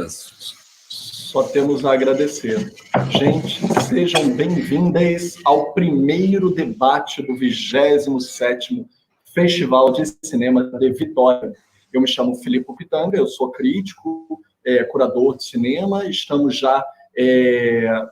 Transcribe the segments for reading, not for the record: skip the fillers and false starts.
Só temos a agradecer. Gente, sejam bem-vindas ao primeiro debate do 27º Festival de Cinema de Vitória. Eu me chamo Filipe Pitanga, eu sou crítico, curador de cinema. Estamos já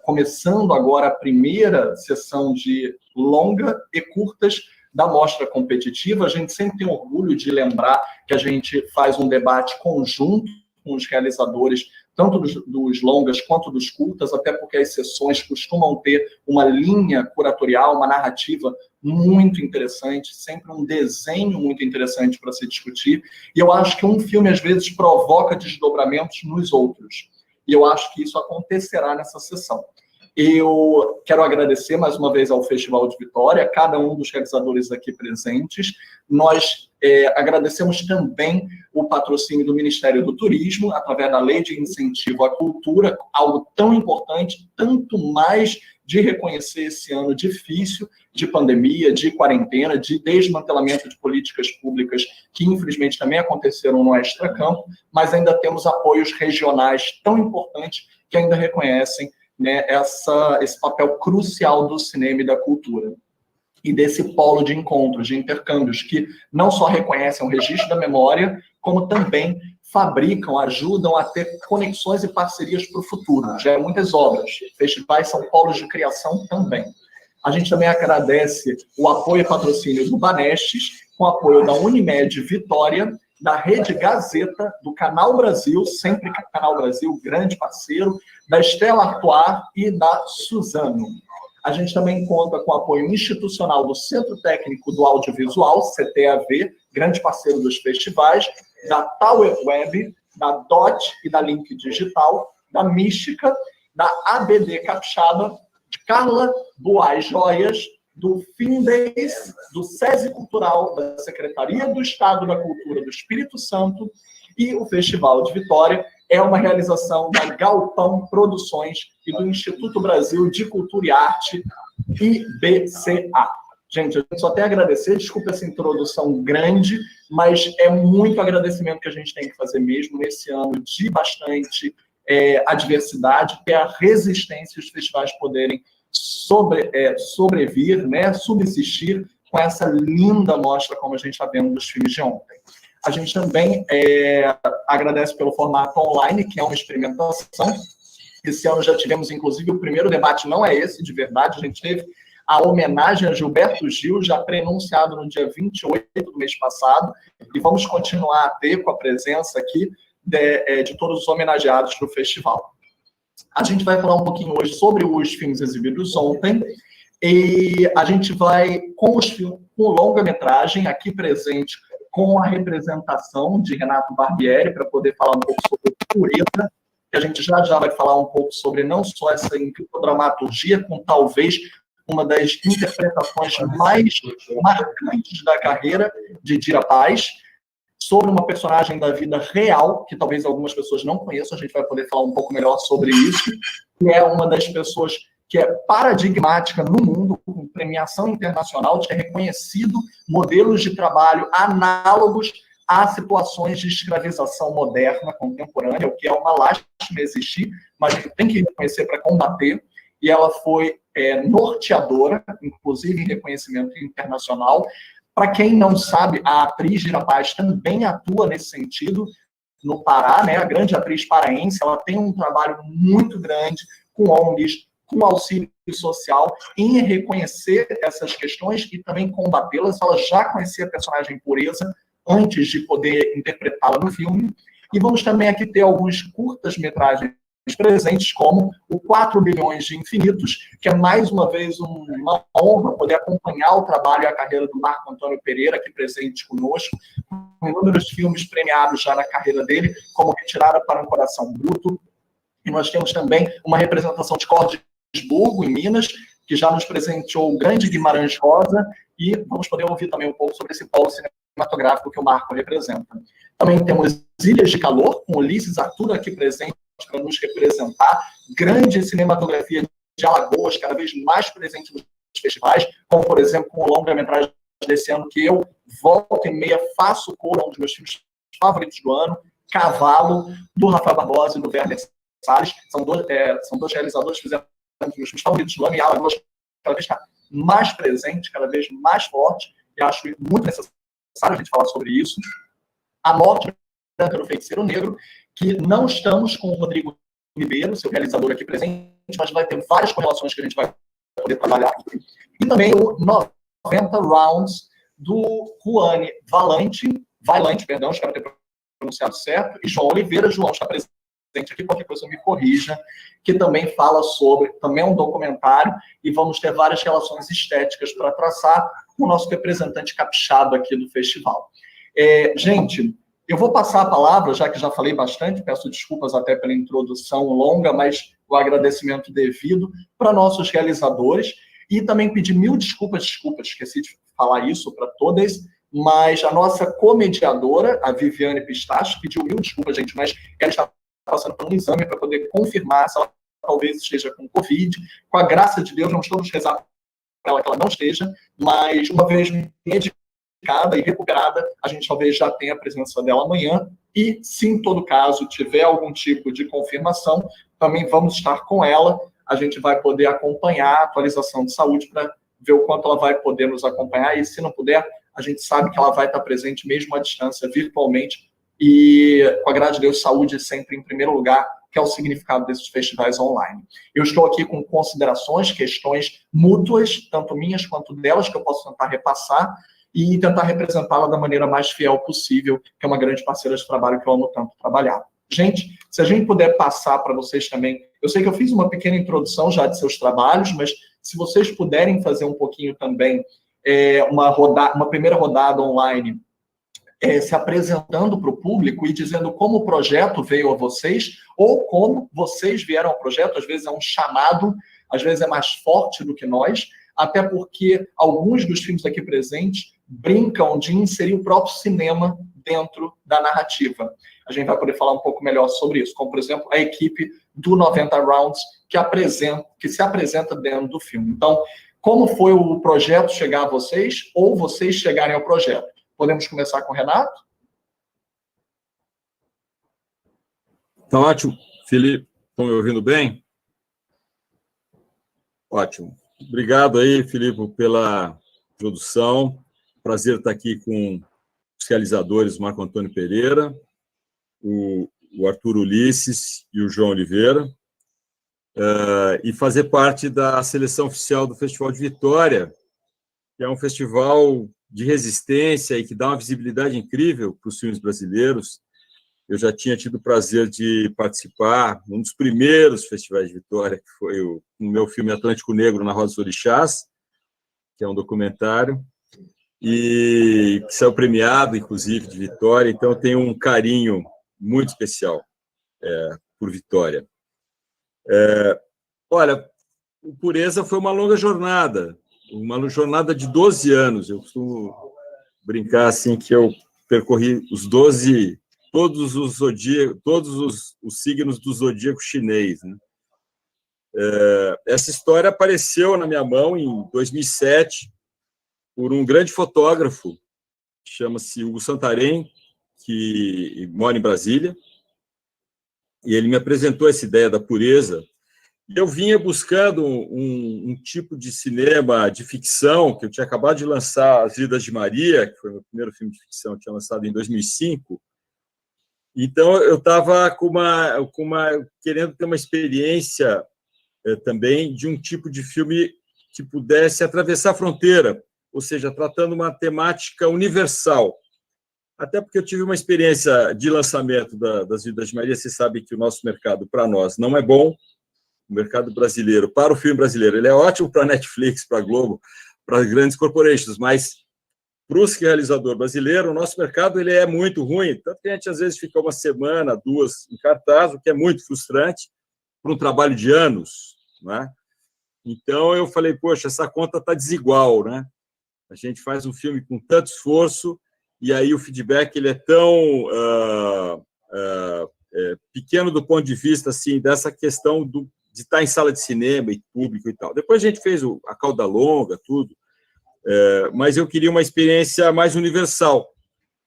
começando agora a primeira sessão de longa e curtas da mostra competitiva. A gente sempre tem orgulho de lembrar que a gente faz um debate conjunto com os realizadores, tanto dos longas quanto dos curtas, até porque as sessões costumam ter uma linha curatorial, uma narrativa muito interessante, sempre um desenho muito interessante para se discutir, e eu acho que um filme, às vezes, provoca desdobramentos nos outros, e eu acho que isso acontecerá nessa sessão. Eu quero agradecer mais uma vez ao Festival de Vitória, a cada um dos realizadores aqui presentes. Nós agradecemos também o patrocínio do Ministério do Turismo, através da Lei de Incentivo à Cultura, algo tão importante, tanto mais de reconhecer esse ano difícil de pandemia, de quarentena, de desmantelamento de políticas públicas que, infelizmente, também aconteceram no extracampo, mas ainda temos apoios regionais tão importantes que ainda reconhecem, né, esse papel crucial do cinema e da cultura. E desse polo de encontros, de intercâmbios, que não só reconhecem o registro da memória, como também fabricam, ajudam a ter conexões e parcerias para o futuro. Geram muitas obras. Festivais são polos de criação também. A gente também agradece o apoio e patrocínio do Banestes, com apoio da Unimed Vitória, da Rede Gazeta, do Canal Brasil, sempre Canal Brasil, grande parceiro, da Estela Artois e da Suzano. A gente também conta com o apoio institucional do Centro Técnico do Audiovisual, CTAV, grande parceiro dos festivais, da Tower Web, da DOT e da Link Digital, da Mística, da ABD Capixaba, de Carla Boas Joias, do Findes, do SESI Cultural, da Secretaria do Estado da Cultura do Espírito Santo, e o Festival de Vitória é uma realização da Galpão Produções e do Instituto Brasil de Cultura e Arte, IBCA. Gente, eu só tenho a agradecer, desculpa essa introdução grande, mas é muito agradecimento que a gente tem que fazer mesmo nesse ano de bastante adversidade, que é a resistência os festivais poderem sobrevir, né, subsistir com essa linda mostra, como a gente está vendo nos filmes de ontem. A gente também agradece pelo formato online, que é uma experimentação. Esse ano já tivemos, inclusive, o primeiro debate, não é esse, de verdade, a gente teve a homenagem a Gilberto Gil, já prenunciado no dia 28 do mês passado, e vamos continuar a ter com a presença aqui de todos os homenageados do festival. A gente vai falar um pouquinho hoje sobre os filmes exibidos ontem, e a gente vai com os filmes, com longa-metragem aqui presente, com a representação de Renato Barbieri, para poder falar um pouco sobre Pureza, que a gente já vai falar um pouco sobre não só essa dramaturgia, com talvez uma das interpretações mais marcantes da carreira de Dira Paz, sobre uma personagem da vida real, que talvez algumas pessoas não conheçam, a gente vai poder falar um pouco melhor sobre isso, que é uma das pessoas que é paradigmática no mundo, com premiação internacional, de ter reconhecido modelos de trabalho análogos a situações de escravização moderna, contemporânea, o que é uma lástima existir, mas a gente tem que reconhecer para combater, e ela foi norteadora, inclusive em reconhecimento internacional. Para quem não sabe, a atriz Dira Paz também atua nesse sentido no Pará, né? A grande atriz paraense, ela tem um trabalho muito grande com ONGs, com auxílio social, em reconhecer essas questões e também combatê-las. Ela já conhecia a personagem Pureza antes de poder interpretá-la no filme. E vamos também aqui ter alguns curtas-metragens presentes, como o 4 bilhões de infinitos, que é mais uma vez uma honra poder acompanhar o trabalho e a carreira do Marco Antônio Pereira, aqui presente conosco, com inúmeros filmes premiados já na carreira dele, como Retirada para um Coração Bruto. E nós temos também uma representação de Cordisburgo, em Minas, que já nos presenteou o grande Guimarães Rosa, e vamos poder ouvir também um pouco sobre esse polo cinematográfico que o Marco representa. Também temos Ilhas de Calor, com Ulisses Artur aqui presente para nos representar, grande cinematografia de Alagoas, cada vez mais presente nos festivais, como, por exemplo, com o longa-metragem desse ano, que eu, volta e meia, faço cor, um dos meus filmes favoritos do ano, Cavalo, do Rafael Barbosa e do Werner Salles. São dois realizadores que fizeram um dos meus filmes favoritos do ano, e Alagoas cada vez está mais presente, cada vez mais forte, e acho muito necessário a gente falar sobre isso. A Morte Branca do Feiticeiro Negro, que não estamos com o Rodrigo Ribeiro, seu realizador aqui presente, mas vai ter várias correlações que a gente vai poder trabalhar aqui. E também o 90 Rounds, do Juane Valente, espero ter pronunciado certo, e João Oliveira. João está presente aqui, qualquer coisa me corrija, que também fala sobre, também é um documentário, e vamos ter várias relações estéticas para traçar com o nosso representante capixaba aqui do festival. Gente, eu vou passar a palavra, já que já falei bastante, peço desculpas até pela introdução longa, mas o agradecimento devido para nossos realizadores, e também pedir mil desculpas, esqueci de falar isso para todas, mas a nossa comediadora, a Viviane Pistache, pediu mil desculpas, gente, mas ela está passando por um exame para poder confirmar se ela talvez esteja com Covid. Com a graça de Deus, vamos todos rezar para ela que ela não esteja, mas uma vez medicada e recuperada, a gente talvez já tenha a presença dela amanhã, e se em todo caso tiver algum tipo de confirmação, também vamos estar com ela, a gente vai poder acompanhar a atualização de saúde para ver o quanto ela vai poder nos acompanhar, e se não puder, a gente sabe que ela vai estar presente mesmo à distância, virtualmente, e com a graça de Deus, saúde sempre em primeiro lugar, que é o significado desses festivais online. Eu estou aqui com considerações, questões mútuas, tanto minhas quanto delas, que eu posso tentar repassar, e tentar representá-la da maneira mais fiel possível, que é uma grande parceira de trabalho que eu amo tanto trabalhar. Gente, se a gente puder passar para vocês também, eu sei que eu fiz uma pequena introdução já de seus trabalhos, mas se vocês puderem fazer um pouquinho também, uma primeira rodada online, se apresentando para o público e dizendo como o projeto veio a vocês, ou como vocês vieram ao projeto. Às vezes é um chamado, às vezes é mais forte do que nós, até porque alguns dos filmes aqui presentes brincam de inserir o próprio cinema dentro da narrativa. A gente vai poder falar um pouco melhor sobre isso, como, por exemplo, a equipe do 90 Rounds, que se apresenta dentro do filme. Então, como foi o projeto chegar a vocês, ou vocês chegarem ao projeto? Podemos começar com o Renato? Tá ótimo. Felipe, estão me ouvindo bem? Ótimo. Obrigado aí, Filipe, pela introdução. Prazer estar aqui com os realizadores Marco Antônio Pereira, o Arthur Ulisses e o João Oliveira, e fazer parte da seleção oficial do Festival de Vitória, que é um festival de resistência e que dá uma visibilidade incrível para os filmes brasileiros. Eu já tinha tido o prazer de participar num dos primeiros festivais de Vitória, que foi o meu filme Atlântico Negro na Rosa dos Orixás, que é um documentário, e que saiu premiado, inclusive, de Vitória. Então, eu tenho um carinho muito especial por Vitória. Olha, o Pureza foi uma longa jornada de 12 anos. Eu costumo brincar assim que eu percorri todos os signos do zodíaco chinês, né? Essa história apareceu na minha mão em 2007 por um grande fotógrafo, chama-se Hugo Santarém, que mora em Brasília, e ele me apresentou essa ideia da pureza. E eu vinha buscando um tipo de cinema de ficção, que eu tinha acabado de lançar As Vidas de Maria, que foi o meu primeiro filme de ficção, eu tinha lançado em 2005. Então, eu estava querendo ter uma experiência também de um tipo de filme que pudesse atravessar a fronteira, ou seja, tratando uma temática universal. até porque eu tive uma experiência de lançamento das Vidas de Maria. Você sabe que o nosso mercado, para nós, não é bom. O mercado brasileiro, para o filme brasileiro, ele é ótimo para a Netflix, para a Globo, para grandes corporations, mas para os realizadores brasileiros, o nosso mercado ele é muito ruim, tanto que a gente às vezes fica uma semana, duas em cartaz, o que é muito frustrante para um trabalho de anos, né? Então eu falei, poxa, essa conta está desigual, né? A gente faz um filme com tanto esforço e aí o feedback ele é tão pequeno do ponto de vista assim dessa questão de estar em sala de cinema e público e tal. Depois a gente fez a cauda longa, tudo. Mas eu queria uma experiência mais universal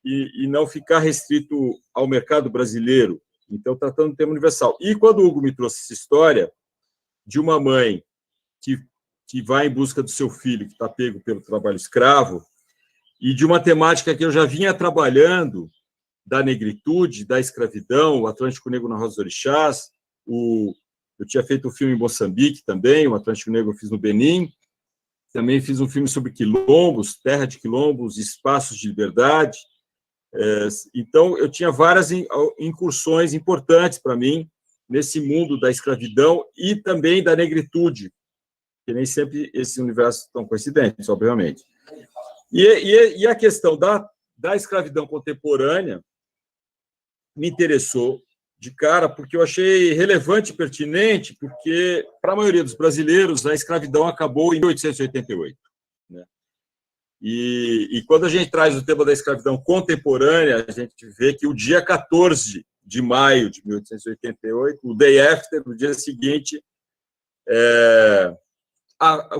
e não ficar restrito ao mercado brasileiro, então tratando do tema universal. E quando o Hugo me trouxe essa história de uma mãe que vai em busca do seu filho, que está pego pelo trabalho escravo, e de uma temática que eu já vinha trabalhando, da negritude, da escravidão, o Atlântico Negro na Rosa dos Orixás, eu tinha feito um filme em Moçambique também, o Atlântico Negro eu fiz no Benin, também fiz um filme sobre quilombos, terra de quilombos, espaços de liberdade. Então, eu tinha várias incursões importantes para mim nesse mundo da escravidão e também da negritude, que nem sempre esses universos estão coincidentes, obviamente. E a questão da escravidão contemporânea me interessou de cara, porque eu achei relevante e pertinente, porque, para a maioria dos brasileiros, a escravidão acabou em 1888. Né? E quando a gente traz o tema da escravidão contemporânea, a gente vê que o dia 14 de maio de 1888, o day after, no dia seguinte,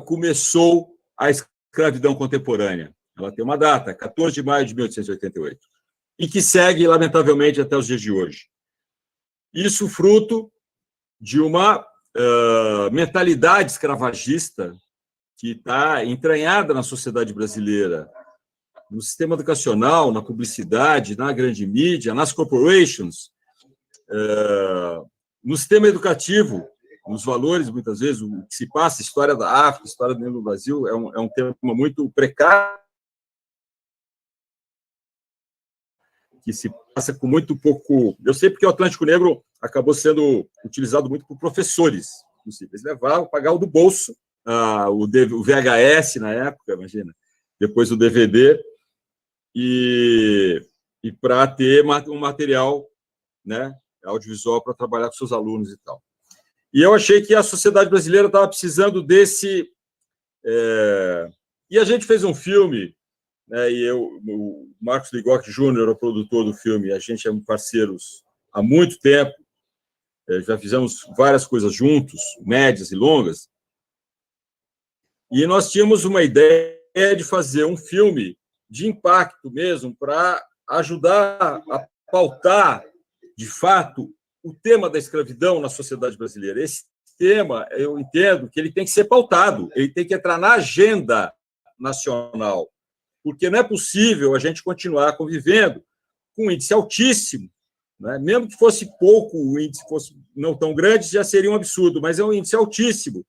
começou a escravidão contemporânea. Ela tem uma data, 14 de maio de 1888, e que segue, lamentavelmente, até os dias de hoje. Isso fruto de uma mentalidade escravagista que está entranhada na sociedade brasileira, no sistema educacional, na publicidade, na grande mídia, nas corporations, no sistema educativo, nos valores, muitas vezes, o que se passa, a história da África, a história do Brasil, é um tema muito precário, que se passa com muito pouco... Eu sei porque o Atlântico Negro acabou sendo utilizado muito por professores. Eles levavam, pagavam do bolso o VHS na época, imagina, depois o DVD, e para ter um material, né, audiovisual para trabalhar com seus alunos e tal. E eu achei que a sociedade brasileira estava precisando desse... E a gente fez um filme, né, e o Marcos Ligoc Júnior é o produtor do filme, a gente é parceiros há muito tempo, já fizemos várias coisas juntos, médias e longas, e nós tínhamos uma ideia de fazer um filme de impacto mesmo, para ajudar a pautar, de fato, o tema da escravidão na sociedade brasileira. Esse tema, eu entendo que ele tem que ser pautado, ele tem que entrar na agenda nacional, porque não é possível a gente continuar convivendo com um índice altíssimo, né? Mesmo que fosse pouco, o índice fosse não tão grande, já seria um absurdo, mas é um índice altíssimo,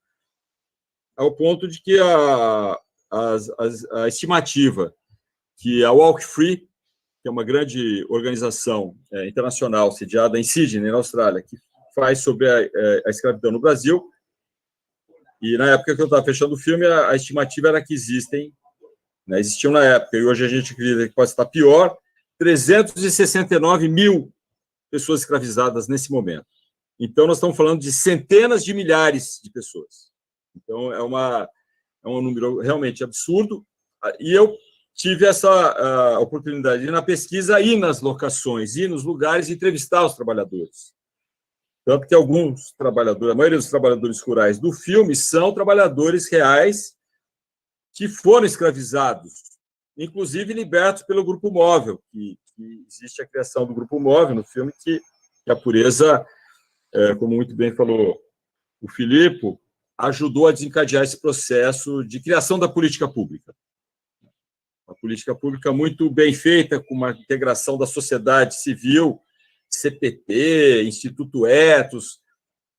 ao ponto de que a estimativa que a Walk Free, que é uma grande organização internacional sediada em Sydney, na Austrália, que faz sobre a escravidão no Brasil, e na época que eu estava fechando o filme, a estimativa era que existiam na época, e hoje a gente acredita que pode estar pior, 369 mil pessoas escravizadas nesse momento. Então, nós estamos falando de centenas de milhares de pessoas. Então, é um número realmente absurdo, e eu tive essa oportunidade de ir na pesquisa, ir nas locações, ir nos lugares e entrevistar os trabalhadores. Tanto que alguns trabalhadores, a maioria dos trabalhadores rurais do filme são trabalhadores reais que foram escravizados, inclusive libertos pelo Grupo Móvel, que existe a criação do Grupo Móvel no filme, que a Pureza, como muito bem falou o Filipe, ajudou a desencadear esse processo de criação da política pública. Uma política pública muito bem feita, com uma integração da sociedade civil, CPT, Instituto Etos,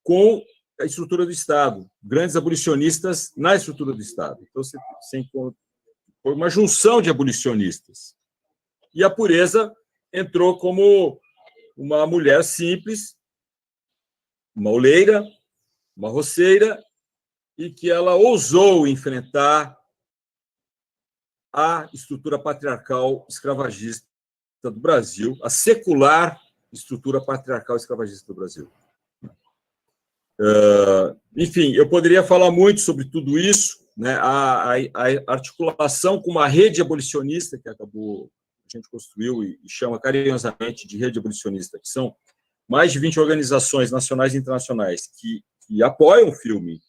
com a estrutura do Estado, grandes abolicionistas na estrutura do Estado. Então, foi uma junção de abolicionistas. E a Pureza entrou como uma mulher simples, uma oleira, uma roceira, e que ela ousou enfrentar a estrutura patriarcal escravagista do Brasil, a secular estrutura patriarcal escravagista do Brasil. Enfim, eu poderia falar muito sobre tudo isso, né? A articulação com uma rede abolicionista que acabou, a gente construiu e chama carinhosamente de rede abolicionista, que são mais de 20 organizações nacionais e internacionais que apoiam o filme,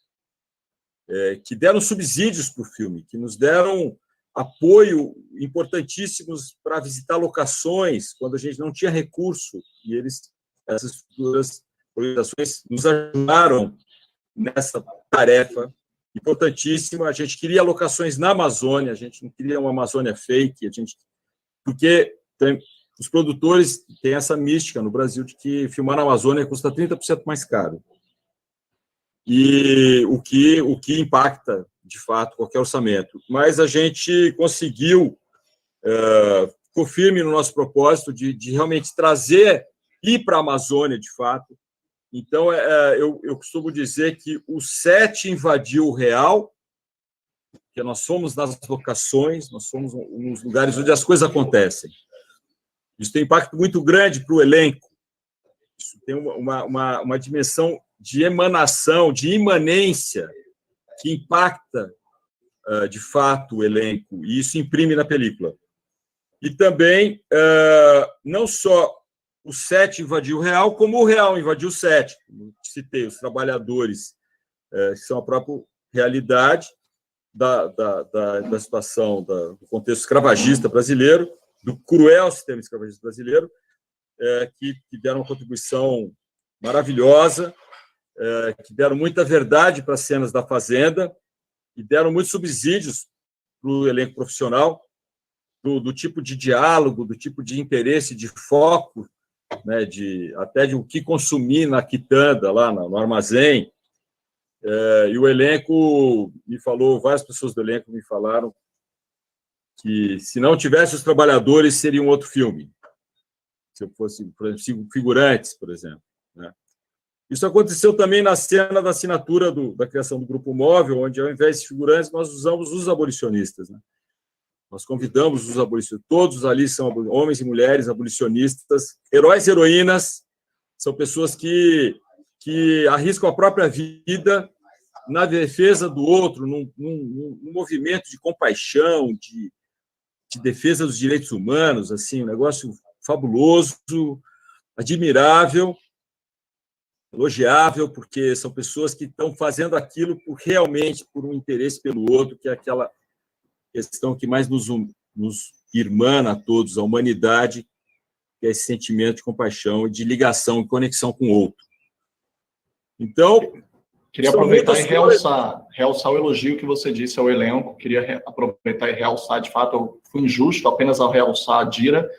que deram subsídios para o filme, que nos deram apoio importantíssimos para visitar locações quando a gente não tinha recurso, e essas estruturas, organizações nos ajudaram nessa tarefa importantíssima. A gente queria locações na Amazônia, a gente não queria uma Amazônia fake, porque os produtores têm essa mística no Brasil de que filmar na Amazônia custa 30% mais caro. E o que impacta, de fato, qualquer orçamento. Mas a gente conseguiu, ficou firme no nosso propósito de realmente ir para a Amazônia, de fato. Então, eu costumo dizer que o set invadiu o real, que nós somos nas locações, nós somos nos lugares onde as coisas acontecem. Isso tem impacto muito grande para o elenco. Isso tem uma dimensão de emanação, de imanência, que impacta, de fato, o elenco, e isso imprime na película. E também, não só o set invadiu o real, como o real invadiu o set. Como citei, os trabalhadores, que são a própria realidade da situação, do contexto escravagista brasileiro, do cruel sistema escravagista brasileiro, que deram uma contribuição maravilhosa, que deram muita verdade para as cenas da Fazenda e deram muitos subsídios para o elenco profissional, do tipo de diálogo, do tipo de interesse, de foco, né, até de o que consumir na quitanda, lá no armazém. E o elenco me falou, várias pessoas do elenco me falaram que, se não tivesse os trabalhadores, seria um outro filme. Se eu fosse, por exemplo, figurantes, por exemplo, né? Isso aconteceu também na cena da assinatura da criação do Grupo Móvel, onde, ao invés de figurantes, nós usamos os abolicionistas, né? Nós convidamos os abolicionistas, todos ali são homens e mulheres abolicionistas, heróis e heroínas, são pessoas que arriscam a própria vida na defesa do outro, num movimento de compaixão, de defesa dos direitos humanos, assim, um negócio fabuloso, admirável, elogiável, porque são pessoas que estão fazendo aquilo realmente por um interesse pelo outro, que é aquela questão que mais nos irmana a todos, a humanidade, que é esse sentimento de compaixão, de ligação e conexão com o outro. Então, queria aproveitar e realçar o elogio que você disse ao elenco, queria aproveitar e realçar, de fato, eu fui injusto apenas ao realçar a Dira,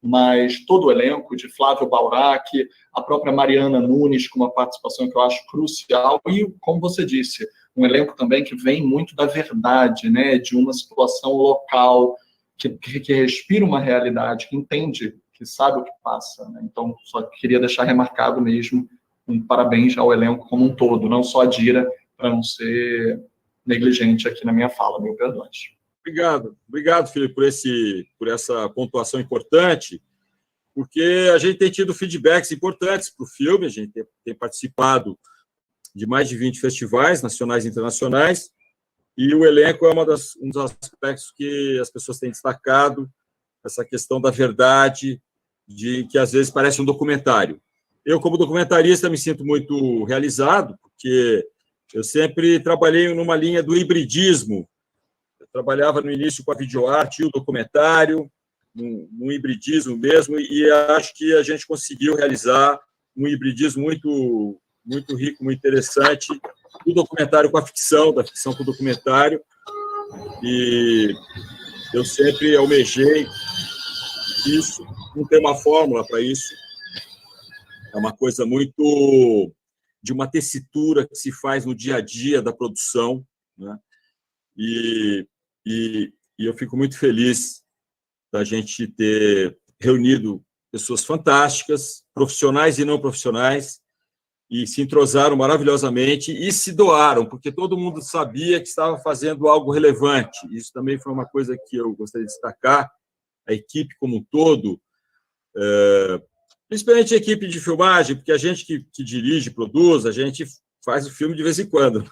mas todo o elenco, de Flávio Baurac, a própria Mariana Nunes, com uma participação que eu acho crucial, e, como você disse, um elenco também que vem muito da verdade, né, de uma situação local, que respira uma realidade, que entende, que sabe o que passa, né? Então, só queria deixar remarcado mesmo um parabéns ao elenco como um todo, não só a Dira, para não ser negligente aqui na minha fala, meu perdões. Obrigado, Felipe, por essa pontuação importante, porque a gente tem tido feedbacks importantes para o filme, a gente tem participado de mais de 20 festivais nacionais e internacionais, e o elenco é um dos aspectos que as pessoas têm destacado, essa questão da verdade, que às vezes parece um documentário. Eu, como documentarista, me sinto muito realizado, porque eu sempre trabalhei numa linha do hibridismo. Eu trabalhava no início com a videoarte e o documentário, num hibridismo mesmo, e acho que a gente conseguiu realizar um hibridismo muito, muito rico, muito interessante, do documentário com a ficção, da ficção com o documentário. E eu sempre almejei isso, não tem uma fórmula para isso. É uma coisa muito de uma tessitura que se faz no dia a dia da produção, né? E eu fico muito feliz da gente ter reunido pessoas fantásticas, profissionais e não profissionais, e se entrosaram maravilhosamente e se doaram, porque todo mundo sabia que estava fazendo algo relevante. Isso também foi uma coisa que eu gostaria de destacar. A equipe como um todo, principalmente a equipe de filmagem, porque a gente que dirige, produz, a gente faz o filme de vez em quando.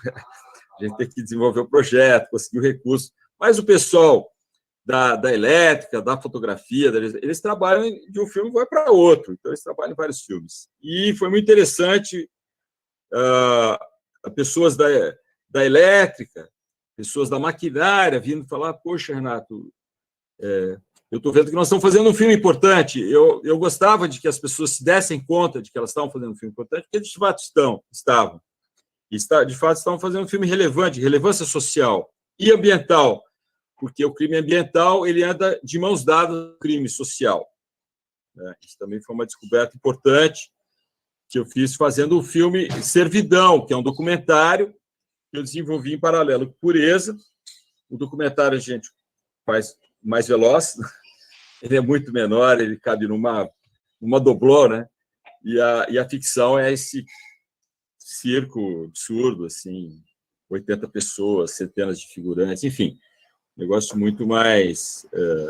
A gente tem que desenvolver o projeto, conseguir o recurso. Mas o pessoal da elétrica, da fotografia, eles trabalham de um filme vai para outro, então eles trabalham em vários filmes. E foi muito interessante, pessoas da elétrica, pessoas da maquinária vindo falar, poxa, Renato, eu estou vendo que nós estamos fazendo um filme importante. Eu gostava de que as pessoas se dessem conta de que elas estavam fazendo um filme importante, porque eles de fato estavam. E de fato estavam fazendo um filme relevante, relevância social e ambiental, porque o crime ambiental ele anda de mãos dadas com o crime social. Isso também foi uma descoberta importante que eu fiz fazendo o filme Servidão, que é um documentário que eu desenvolvi em paralelo com Pureza. O documentário a gente faz mais veloz, ele é muito menor, ele cabe numa doblô, né? E a ficção é esse circo absurdo, assim, 80 pessoas, centenas de figurantes, enfim, negócio muito mais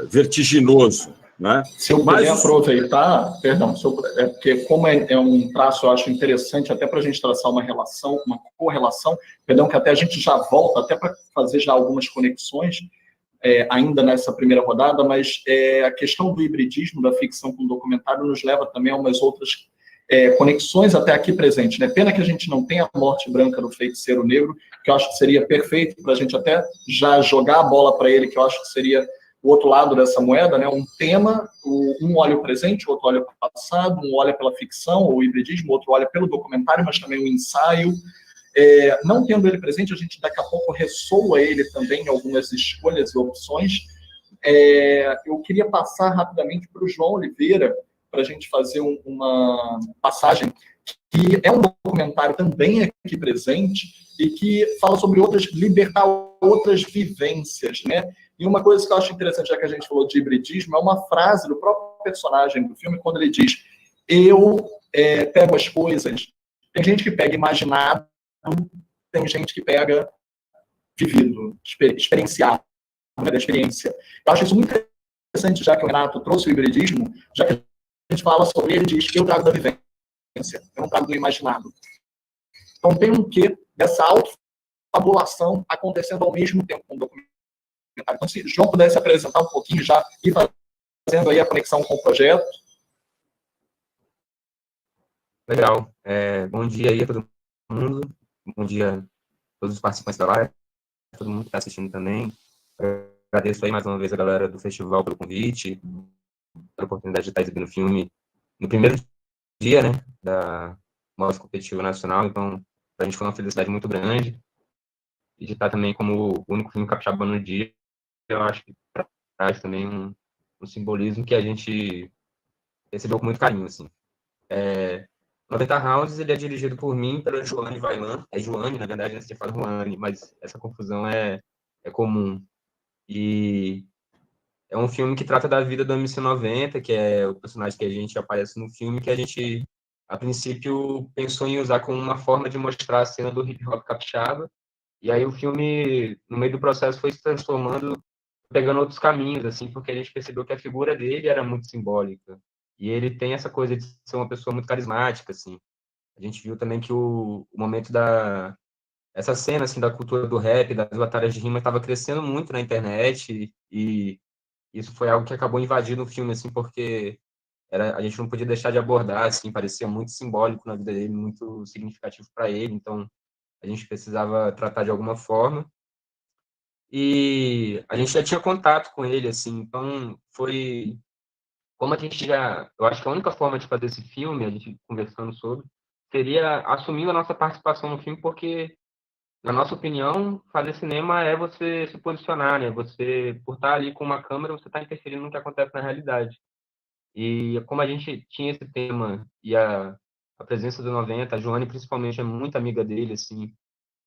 vertiginoso, né? Se eu puder aproveitar, perdão, porque como é um traço, eu acho interessante, até para a gente traçar uma relação, uma correlação, perdão, que até a gente já volta, até para fazer já algumas conexões, ainda nessa primeira rodada, mas a questão do hibridismo da ficção com o documentário nos leva também a umas outras conexões até aqui presentes, né? Pena que a gente não tem a morte branca do feiticeiro negro, que eu acho que seria perfeito para a gente até já jogar a bola para ele, que eu acho que seria o outro lado dessa moeda, né? Um tema, um olha o presente, o outro olha para o passado, um olha pela ficção, o hibridismo, o outro olha pelo documentário, mas também o ensaio. Não tendo ele presente, a gente daqui a pouco ressoa ele também em algumas escolhas e opções. Eu queria passar rapidamente para o João Oliveira, para a gente fazer uma passagem, que é um documentário também aqui presente e que fala sobre libertar outras vivências, né? E uma coisa que eu acho interessante, já que a gente falou de hibridismo, é uma frase do próprio personagem do filme, quando ele diz: eu pego as coisas. Tem gente que pega imaginado, tem gente que pega vivido, experienciado, né, da experiência. Eu acho isso muito interessante, já que o Renato trouxe o hibridismo, já que a gente fala sobre ele, diz que eu trago da vivência, eu não trago do imaginado. Então tem um quê dessa autofabulação acontecendo ao mesmo tempo com o documentário. Então, se o João pudesse apresentar um pouquinho já e fazendo aí a conexão com o projeto. Legal. Bom dia aí a todo mundo. Bom dia a todos os participantes da live, todo mundo que está assistindo também. Agradeço aí mais uma vez a galera do festival pelo convite, pela oportunidade de estar exibindo o filme no primeiro dia, né, da Mostra Competitiva Nacional. Então, para a gente foi uma felicidade muito grande. E de estar também como o único filme capixaba no dia, eu acho que traz também um simbolismo que a gente recebeu com muito carinho, assim. 90 Rounds, ele é dirigido por mim, pela Joane Vailan. É Joane, na verdade, antes de falar Joane, mas essa confusão é comum. E é um filme que trata da vida do MC90, que é o personagem que a gente aparece no filme, que a gente, a princípio, pensou em usar como uma forma de mostrar a cena do hip-hop capixaba. E aí o filme, no meio do processo, foi se transformando, pegando outros caminhos, assim, porque a gente percebeu que a figura dele era muito simbólica. E ele tem essa coisa de ser uma pessoa muito carismática, assim. A gente viu também que o momento essa cena, assim, da cultura do rap, das batalhas de rima, estava crescendo muito na internet, e isso foi algo que acabou invadindo o filme, assim, porque a gente não podia deixar de abordar, assim, parecia muito simbólico na vida dele, muito significativo para ele, então a gente precisava tratar de alguma forma. E a gente já tinha contato com ele, assim, então foi como a gente já, eu acho que a única forma de fazer esse filme, a gente conversando sobre, seria assumindo a nossa participação no filme, porque, na nossa opinião, fazer cinema é você se posicionar, né? Você, por estar ali com uma câmera, você está interferindo no que acontece na realidade. E como a gente tinha esse tema e a presença do 90, a Joane principalmente é muito amiga dele, assim,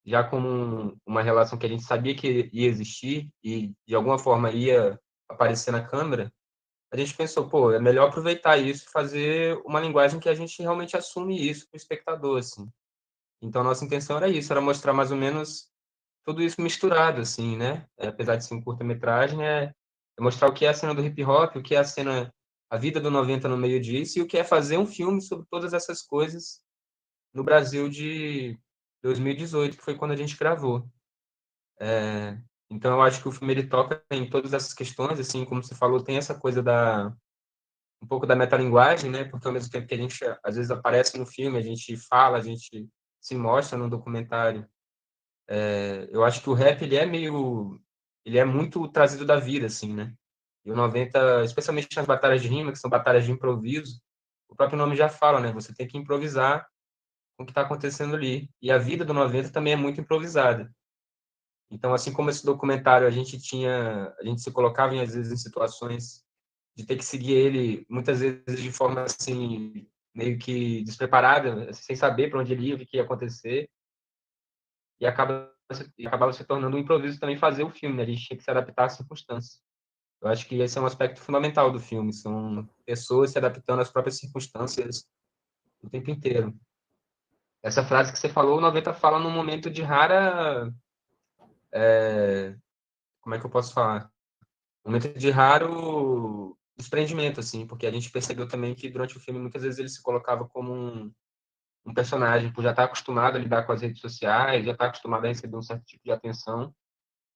já como uma relação que a gente sabia que ia existir e de alguma forma ia aparecer na câmera, a gente pensou, pô, é melhor aproveitar isso e fazer uma linguagem que a gente realmente assume isso para o espectador, assim. Então, a nossa intenção era isso, era mostrar mais ou menos tudo isso misturado, assim, né? Apesar de ser um curta-metragem, é mostrar o que é a cena do hip-hop, o que é a cena, a vida do 90 no meio disso, e o que é fazer um filme sobre todas essas coisas no Brasil de 2018, que foi quando a gente gravou. Então, eu acho que o filme ele toca em todas essas questões, assim, como você falou, tem essa coisa um pouco da metalinguagem, né? Porque ao mesmo tempo que a gente às vezes aparece no filme, a gente fala, a gente se mostra no documentário. Eu acho que o rap ele é muito trazido da vida, assim, né? E o 90, especialmente nas batalhas de rima, que são batalhas de improviso, o próprio nome já fala, né? Você tem que improvisar com o que está acontecendo ali. E a vida do 90 também é muito improvisada. Então, assim como esse documentário, a gente se colocava às vezes em situações de ter que seguir ele muitas vezes de forma assim meio que despreparada, sem saber para onde ele ia, o que ia acontecer, e acabava se tornando um improviso também fazer o filme, né? A gente tinha que se adaptar às circunstâncias. Eu acho que esse é um aspecto fundamental do filme, são pessoas se adaptando às próprias circunstâncias o tempo inteiro. Essa frase que você falou, o 90 fala num momento de rara, como é que eu posso falar? Um momento de raro desprendimento, assim, porque a gente percebeu também que durante o filme muitas vezes ele se colocava como um personagem, por já estar acostumado a lidar com as redes sociais, já estar acostumado a receber um certo tipo de atenção.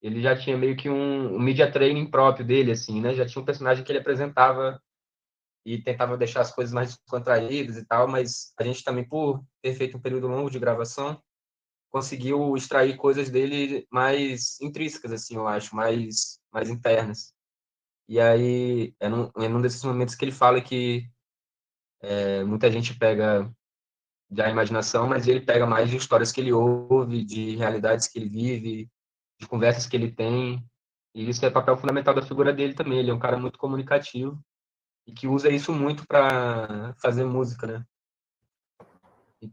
Ele já tinha meio que um media training próprio dele, assim, né? Já tinha um personagem que ele apresentava e tentava deixar as coisas mais descontraídas e tal, mas a gente também, por ter feito um período longo de gravação, conseguiu extrair coisas dele mais intrínsecas, assim, eu acho, mais internas. E aí, é num desses momentos que ele fala que muita gente pega da imaginação, mas ele pega mais de histórias que ele ouve, de realidades que ele vive, de conversas que ele tem. E isso é papel fundamental da figura dele também. Ele é um cara muito comunicativo e que usa isso muito para fazer música, né?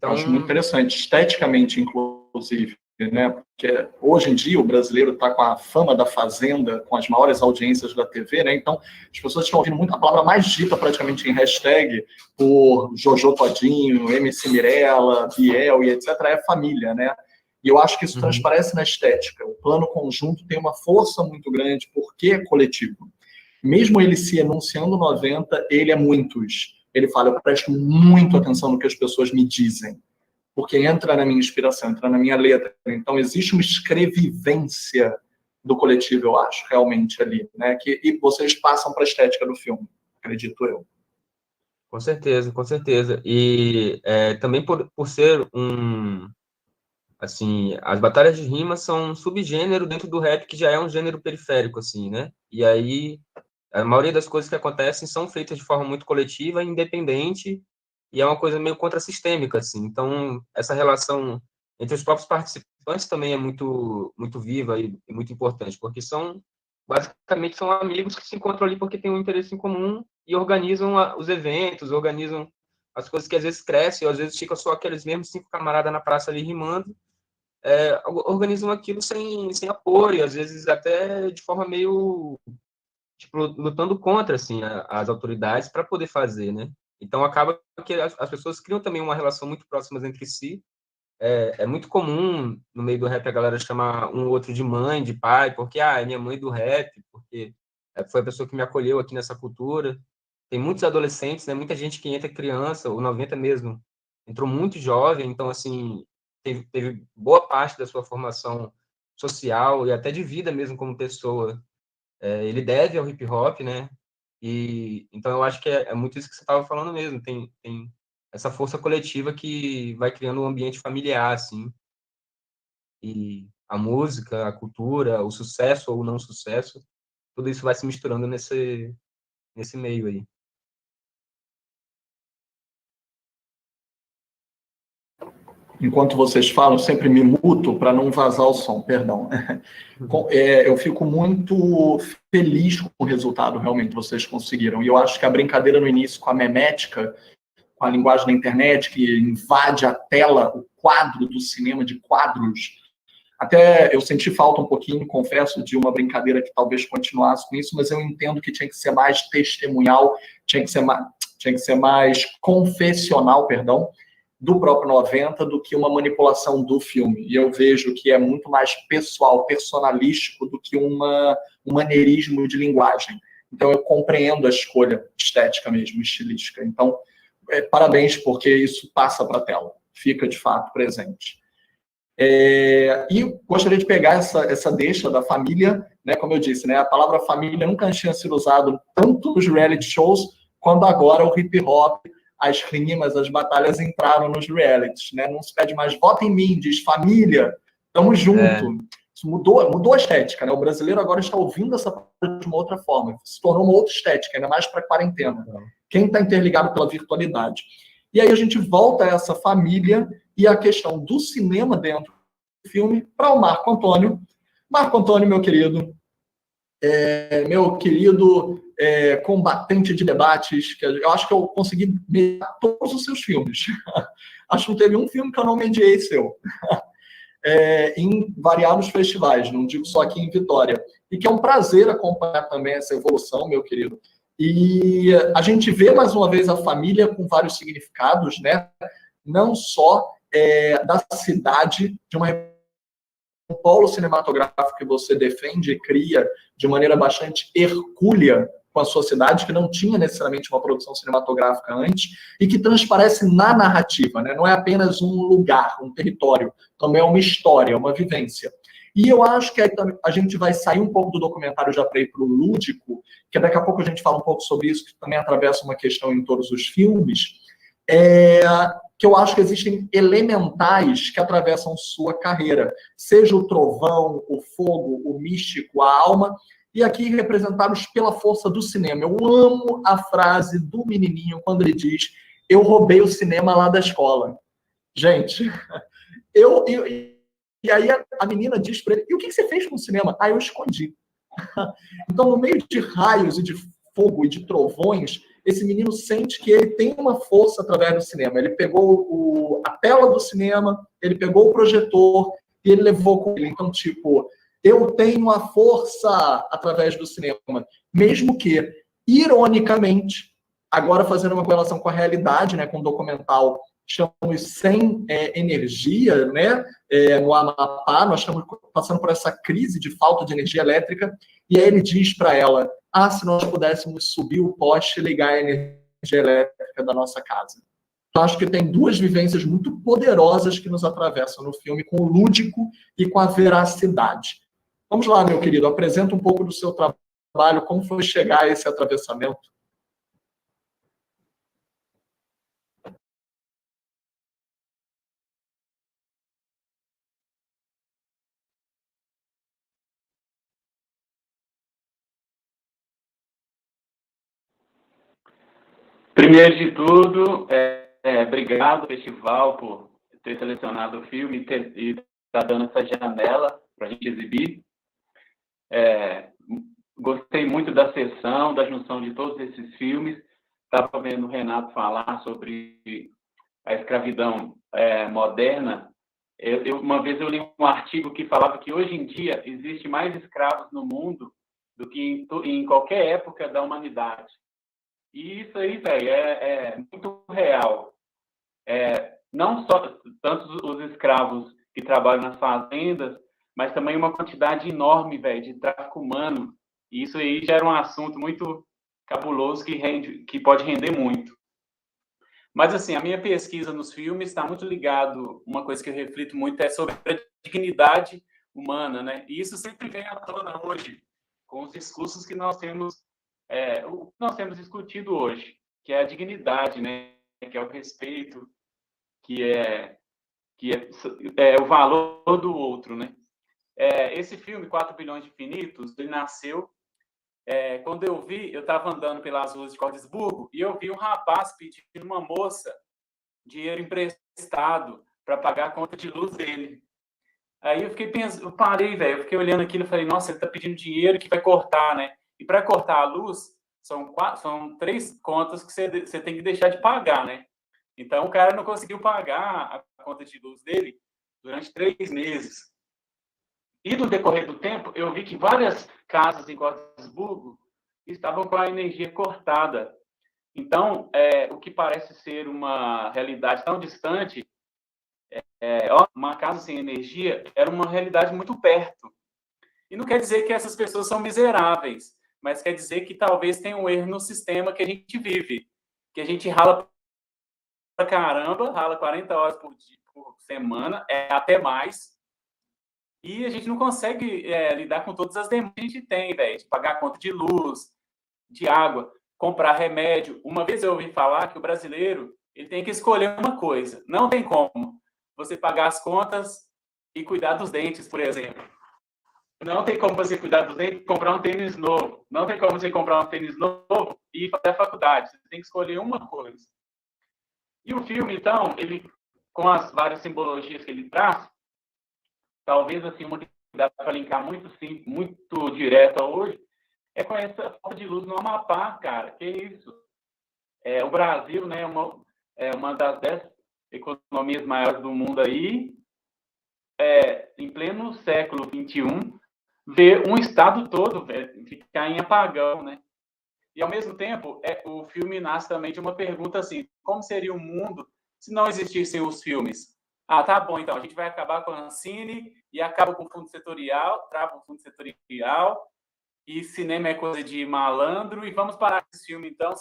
Eu acho muito Então, interessante, esteticamente, inclusive, né? Porque hoje em dia o brasileiro está com a fama da Fazenda, com as maiores audiências da TV, né? Então, as pessoas estão ouvindo muito a palavra mais dita praticamente em hashtag por Jojo Todinho, MC Mirella, Biel e etc. é família, né? E eu acho que isso transparece na estética. O plano conjunto tem uma força muito grande, porque é coletivo. Mesmo ele se enunciando 90, ele é muitos. Ele fala, eu presto muito atenção no que as pessoas me dizem, porque entra na minha inspiração, entra na minha letra. Então, existe uma escrevivência do coletivo, eu acho, realmente ali, né? E vocês passam para a estética do filme, acredito eu. com certeza, com certeza. E também por ser assim, as batalhas de rima são um subgênero dentro do rap que já é um gênero periférico, assim, né? E aí a maioria das coisas que acontecem são feitas de forma muito coletiva, independente, e é uma coisa meio contrassistêmica, assim. Então, essa relação entre os próprios participantes também é muito viva e muito importante, porque basicamente, são amigos que se encontram ali porque têm um interesse em comum e organizam os eventos, organizam as coisas que às vezes crescem, ou às vezes ficam só aqueles mesmos 5 camaradas na praça ali rimando, organizam aquilo sem apoio, às vezes até de forma meio tipo, lutando contra assim as autoridades para poder fazer, né? Então acaba que as pessoas criam também uma relação muito próxima entre si. É muito comum no meio do rap a galera chamar um outro de mãe, de pai, porque é minha mãe do rap, porque foi a pessoa que me acolheu aqui nessa cultura. Tem muitos adolescentes, né? Muita gente que entra criança, o 90 mesmo entrou muito jovem, então assim teve boa parte da sua formação social e até de vida mesmo como pessoa ele deve ao hip hop, né? E então eu acho que é muito isso que você estava falando mesmo. Tem essa força coletiva que vai criando um ambiente familiar, assim. E a música, a cultura, o sucesso ou não sucesso, tudo isso vai se misturando nesse meio aí. Enquanto vocês falam, sempre me muto para não vazar o som, perdão. Eu fico muito feliz com o resultado, realmente, vocês conseguiram. E eu acho que a brincadeira no início com a memética, com a linguagem da internet, que invade a tela, o quadro do cinema de quadros, Até eu senti falta um pouquinho, confesso, de uma brincadeira que talvez continuasse com isso, mas eu entendo que tinha que ser mais testemunhal, tinha que ser mais confessional, perdão, do próprio 90 do que uma manipulação do filme. E eu vejo que é muito mais pessoal, personalístico do que um maneirismo de linguagem. Então, eu compreendo a escolha estética mesmo, estilística. Então, parabéns, porque isso passa para a tela. Fica, de fato, presente. E gostaria de pegar essa deixa da família, né, como eu disse, né, a palavra família nunca tinha sido usada tanto nos reality shows, quando agora o hip-hop, as rimas, as batalhas entraram nos realities. Né? Não se pede mais voto em mim, diz família, tamo junto. Isso mudou a estética, né? O brasileiro agora está ouvindo essa palavra de uma outra forma. Se tornou uma outra estética, ainda mais para a quarentena. Quem está interligado pela virtualidade. E aí a gente volta a essa família e a questão do cinema dentro do filme para o Marco Antônio. Marco Antônio, meu querido combatente de debates, que eu acho que eu consegui mediar todos os seus filmes. Acho que não teve um filme que eu não mediei seu. Em variados festivais, não digo só aqui em Vitória. E que é um prazer acompanhar também essa evolução, meu querido. E a gente vê, mais uma vez, a família com vários significados, né? Não só da cidade, de um polo cinematográfico que você defende e cria de maneira bastante hercúlea com a sua cidade, que não tinha necessariamente uma produção cinematográfica antes, e que transparece na narrativa, né? Não é apenas um lugar, um território, também é uma história, uma vivência. E eu acho que aí a gente vai sair um pouco do documentário já para ir para o lúdico, que daqui a pouco a gente fala um pouco sobre isso, que também atravessa uma questão em todos os filmes, que eu acho que existem elementais que atravessam sua carreira, seja o trovão, o fogo, o místico, a alma, e aqui representados pela força do cinema. Eu amo a frase do menininho quando ele diz: eu roubei o cinema lá da escola. Gente, e aí a menina diz para ele: e o que você fez com o cinema? Eu escondi. Então, no meio de raios e de fogo e de trovões, esse menino sente que ele tem uma força através do cinema. Ele pegou a tela do cinema, ele pegou o projetor e ele levou com ele. Então, tipo, eu tenho a força através do cinema. Mesmo que, ironicamente, agora fazendo uma correlação com a realidade, né, com o documental, estamos sem energia, né, no Amapá, nós estamos passando por essa crise de falta de energia elétrica, e aí ele diz para ela: se nós pudéssemos subir o poste e ligar a energia elétrica da nossa casa. Então, acho que tem duas vivências muito poderosas que nos atravessam no filme, com o lúdico e com a veracidade. Vamos lá, meu querido, apresenta um pouco do seu trabalho, como foi chegar a esse atravessamento. Primeiro de tudo, obrigado, festival, por ter selecionado o filme e estar dando essa janela para a gente exibir. Gostei muito da sessão, da junção de todos esses filmes. Estava vendo o Renato falar sobre a escravidão moderna. Uma vez eu li um artigo que falava que hoje em dia existe mais escravos no mundo do que em qualquer época da humanidade. E isso aí, velho, é muito real. Não só tanto os escravos que trabalham nas fazendas, mas também uma quantidade enorme, velho, de tráfico humano. E isso aí já era um assunto muito cabuloso que pode render muito. Mas, assim, a minha pesquisa nos filmes está muito ligado, uma coisa que eu reflito muito é sobre a dignidade humana, né? E isso sempre vem à tona hoje, com os discursos que nós temos discutido hoje, que é a dignidade, né? Que é o respeito, que é o valor do outro, né? Esse filme, 4 bilhões de finitos, ele nasceu quando eu estava andando pelas ruas de Cordesburgo e eu vi um rapaz pedindo uma moça dinheiro emprestado para pagar a conta de luz dele. Aí eu fiquei pensando, eu parei, velho, eu fiquei olhando aquilo e falei: nossa, ele está pedindo dinheiro que vai cortar, né? E para cortar a luz, são 3 contas que você tem que deixar de pagar, né? Então, o cara não conseguiu pagar a conta de luz dele durante 3 meses. E no decorrer do tempo, eu vi que várias casas em Gothenburgo estavam com a energia cortada. Então, o que parece ser uma realidade tão distante, uma casa sem energia, era uma realidade muito perto. E não quer dizer que essas pessoas são miseráveis, mas quer dizer que talvez tenha um erro no sistema que a gente vive, que a gente rala pra caramba, rala 40 horas por semana, até mais, e a gente não consegue lidar com todas as demandas que a gente tem, velho, de pagar conta de luz, de água, comprar remédio. Uma vez eu ouvi falar que o brasileiro ele tem que escolher uma coisa. Não tem como você pagar as contas e cuidar dos dentes, por exemplo. Não tem como você cuidar dos dentes e comprar um tênis novo. Não tem como você comprar um tênis novo e ir fazer a faculdade. Você tem que escolher uma coisa. E o filme, então, ele, com as várias simbologias que ele traz, talvez assim, uma que dá para linkar muito simples, muito direto a hoje, é com essa falta de luz no Amapá, cara. Que isso? O Brasil, né, uma das 10 economias maiores do mundo aí, em pleno século XXI, ver um estado todo ficar em apagão, né? E, ao mesmo tempo, o filme nasce também de uma pergunta assim, como seria o mundo se não existissem os filmes? Ah, tá bom, então, a gente vai acabar com a Ancine e acaba com o fundo setorial, trava o fundo setorial, e cinema é coisa de malandro, e vamos parar com esse filme, então,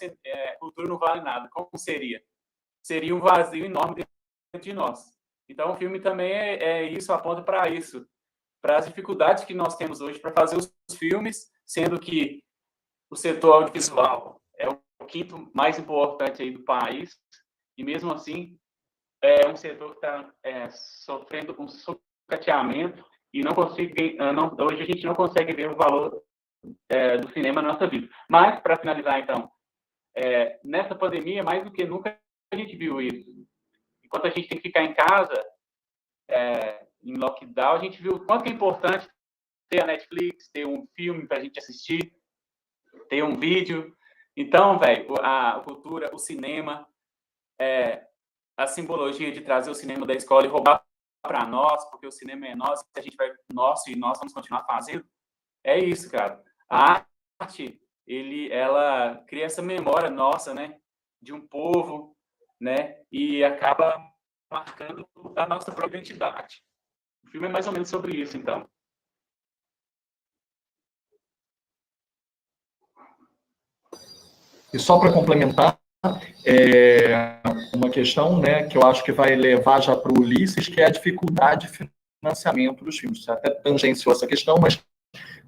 cultura não vale nada. Como seria? Seria um vazio enorme dentro de nós. Então, o filme também isso, aponta para isso, para as dificuldades que nós temos hoje para fazer os filmes, sendo que o setor audiovisual é o quinto mais importante aí do país, e mesmo assim é um setor que está sofrendo um sucateamento, e hoje a gente não consegue ver o valor do cinema na nossa vida. Mas, para finalizar, então, nessa pandemia, mais do que nunca, a gente viu isso. Enquanto a gente tem que ficar em casa, em lockdown, a gente viu o quanto é importante ter a Netflix, ter um filme para a gente assistir, ter um vídeo. Então, velho, a cultura, o cinema, a simbologia de trazer o cinema da escola e roubar para nós, porque o cinema é nosso, a gente vai nosso e nós vamos continuar fazendo. É isso, cara. A arte, ela cria essa memória nossa, né, de um povo, né, e acaba marcando a nossa própria identidade. O filme é mais ou menos sobre isso, então. E só para complementar, uma questão, né, que eu acho que vai levar já para o Ulisses, que é a dificuldade de financiamento dos filmes. Você até tangenciou essa questão, mas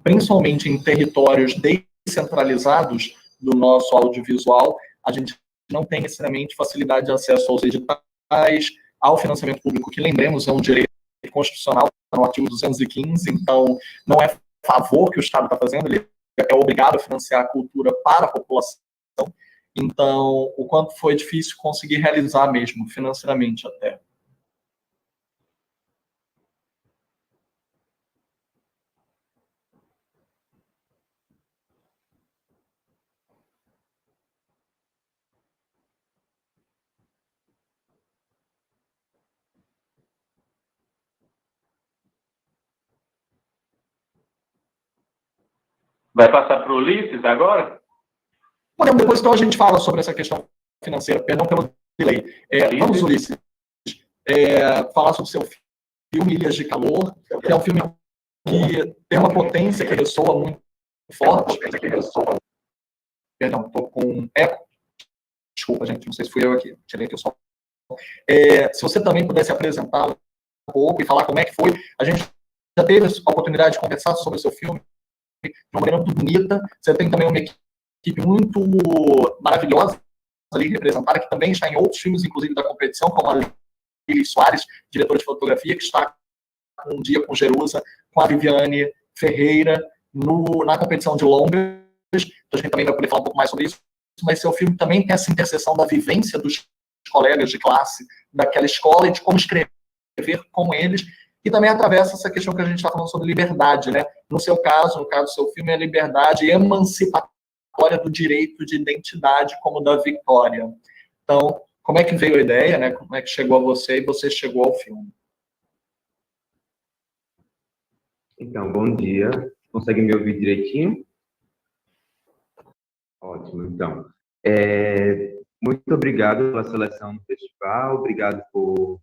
principalmente em territórios descentralizados do nosso audiovisual, a gente não tem necessariamente facilidade de acesso aos editais, ao financiamento público, que, lembremos, é um direito constitucional, no artigo 215, então não é favor que o Estado está fazendo, ele é obrigado a financiar a cultura para a população. Então, o quanto foi difícil conseguir realizar mesmo, financeiramente até. Vai passar para o Ulisses agora? Podemos, depois então a gente fala sobre essa questão financeira, perdão pelo delay. Vamos, Ulisses, falar sobre o seu filme Ilhas de Calor, que é um filme que tem uma potência que ressoa muito forte. Perdão, estou com eco. Desculpa, gente, não sei se fui eu aqui. Tirei aqui o som. Se você também pudesse apresentar um pouco e falar como é que foi. A gente já teve a oportunidade de conversar sobre o seu filme de uma maneira muito bonita. Você tem também uma equipe muito maravilhosa ali representada, que também está em outros filmes, inclusive da competição, como a Lili Soares, diretora de fotografia, que está Um Dia com Jerusa, com a Viviane Ferreira, na competição de longas. A gente também vai poder falar um pouco mais sobre isso, mas seu filme também tem essa interseção da vivência dos colegas de classe daquela escola e de como escrever com eles, e também atravessa essa questão que a gente está falando sobre liberdade, né? No seu caso, no caso do seu filme, é a liberdade emancipatória do direito de identidade, como da Victoria. Então, como é que veio a ideia, né? Como é que chegou a você e você chegou ao filme? Então, bom dia. Consegue me ouvir direitinho? Ótimo, então. Muito obrigado pela seleção do festival, obrigado pelo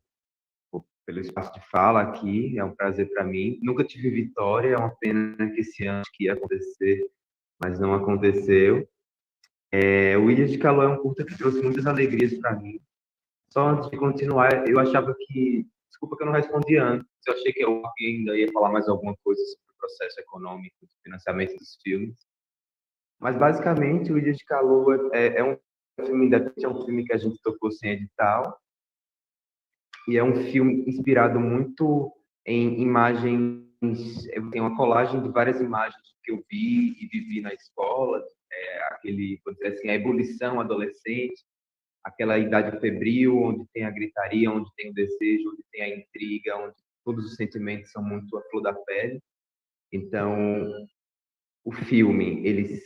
espaço de fala aqui, é um prazer para mim. Nunca tive vitória, é uma pena que esse ano que ia acontecer, mas não aconteceu. O Ilha de Calor é um curta que trouxe muitas alegrias para mim. Só antes de continuar, eu achava que... Desculpa que eu não respondi antes, eu achei que eu ainda ia falar mais alguma coisa sobre o processo econômico de financiamento dos filmes. Mas, basicamente, o Ilha de Calor é um filme independente, é um filme que a gente tocou sem edital, e é um filme inspirado muito em imagens, tem uma colagem de várias imagens que eu vi e vivi na escola, vou dizer assim, a ebulição adolescente, aquela idade febril, onde tem a gritaria, onde tem o desejo, onde tem a intriga, onde todos os sentimentos são muito à flor da pele. Então, o filme,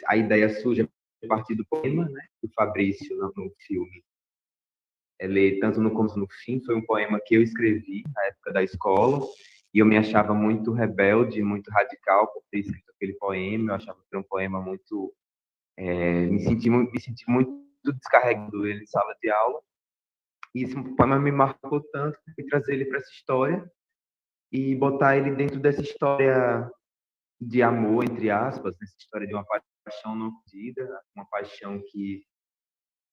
a ideia surge a partir do poema, né, do Fabrício no filme. Ele, tanto no começo como no fim, foi um poema que eu escrevi na época da escola, e eu me achava muito rebelde, muito radical por ter escrito aquele poema. Eu achava que era um poema muito... me senti muito descarregado ele em sala de aula, e esse poema me marcou tanto que eu trazer ele para essa história e botar ele dentro dessa história de amor, entre aspas, nessa história de uma paixão não medida, uma paixão que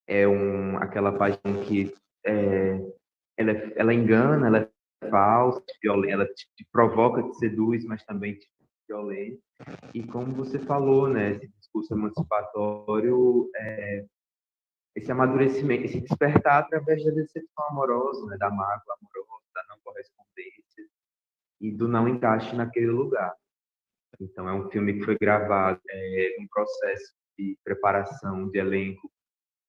é aquela paixão que ela engana, ela é falsa, ela te provoca, te seduz, mas também te violenta. E como você falou, né, esse discurso emancipatório, esse amadurecimento, esse despertar através da decepção amorosa, né, da mágoa amorosa, da não correspondência e do não encaixe naquele lugar. Então, é um filme que foi gravado num processo de preparação de elenco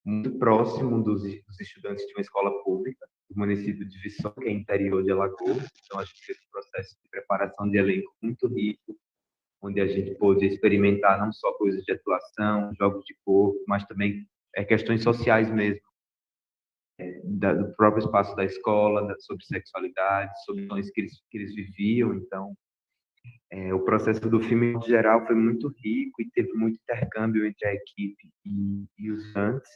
muito próximo dos estudantes de uma escola pública, do município de Viçosa, que é interior de Alagoas. Então, a gente fez um processo de preparação de elenco muito rico, onde a gente pôde experimentar não só coisas de atuação, jogos de corpo, mas também questões sociais mesmo, do próprio espaço da escola, sobre sexualidade, sobre questões que eles viviam. Então, o processo do filme, em geral, foi muito rico e teve muito intercâmbio entre a equipe e os estudantes.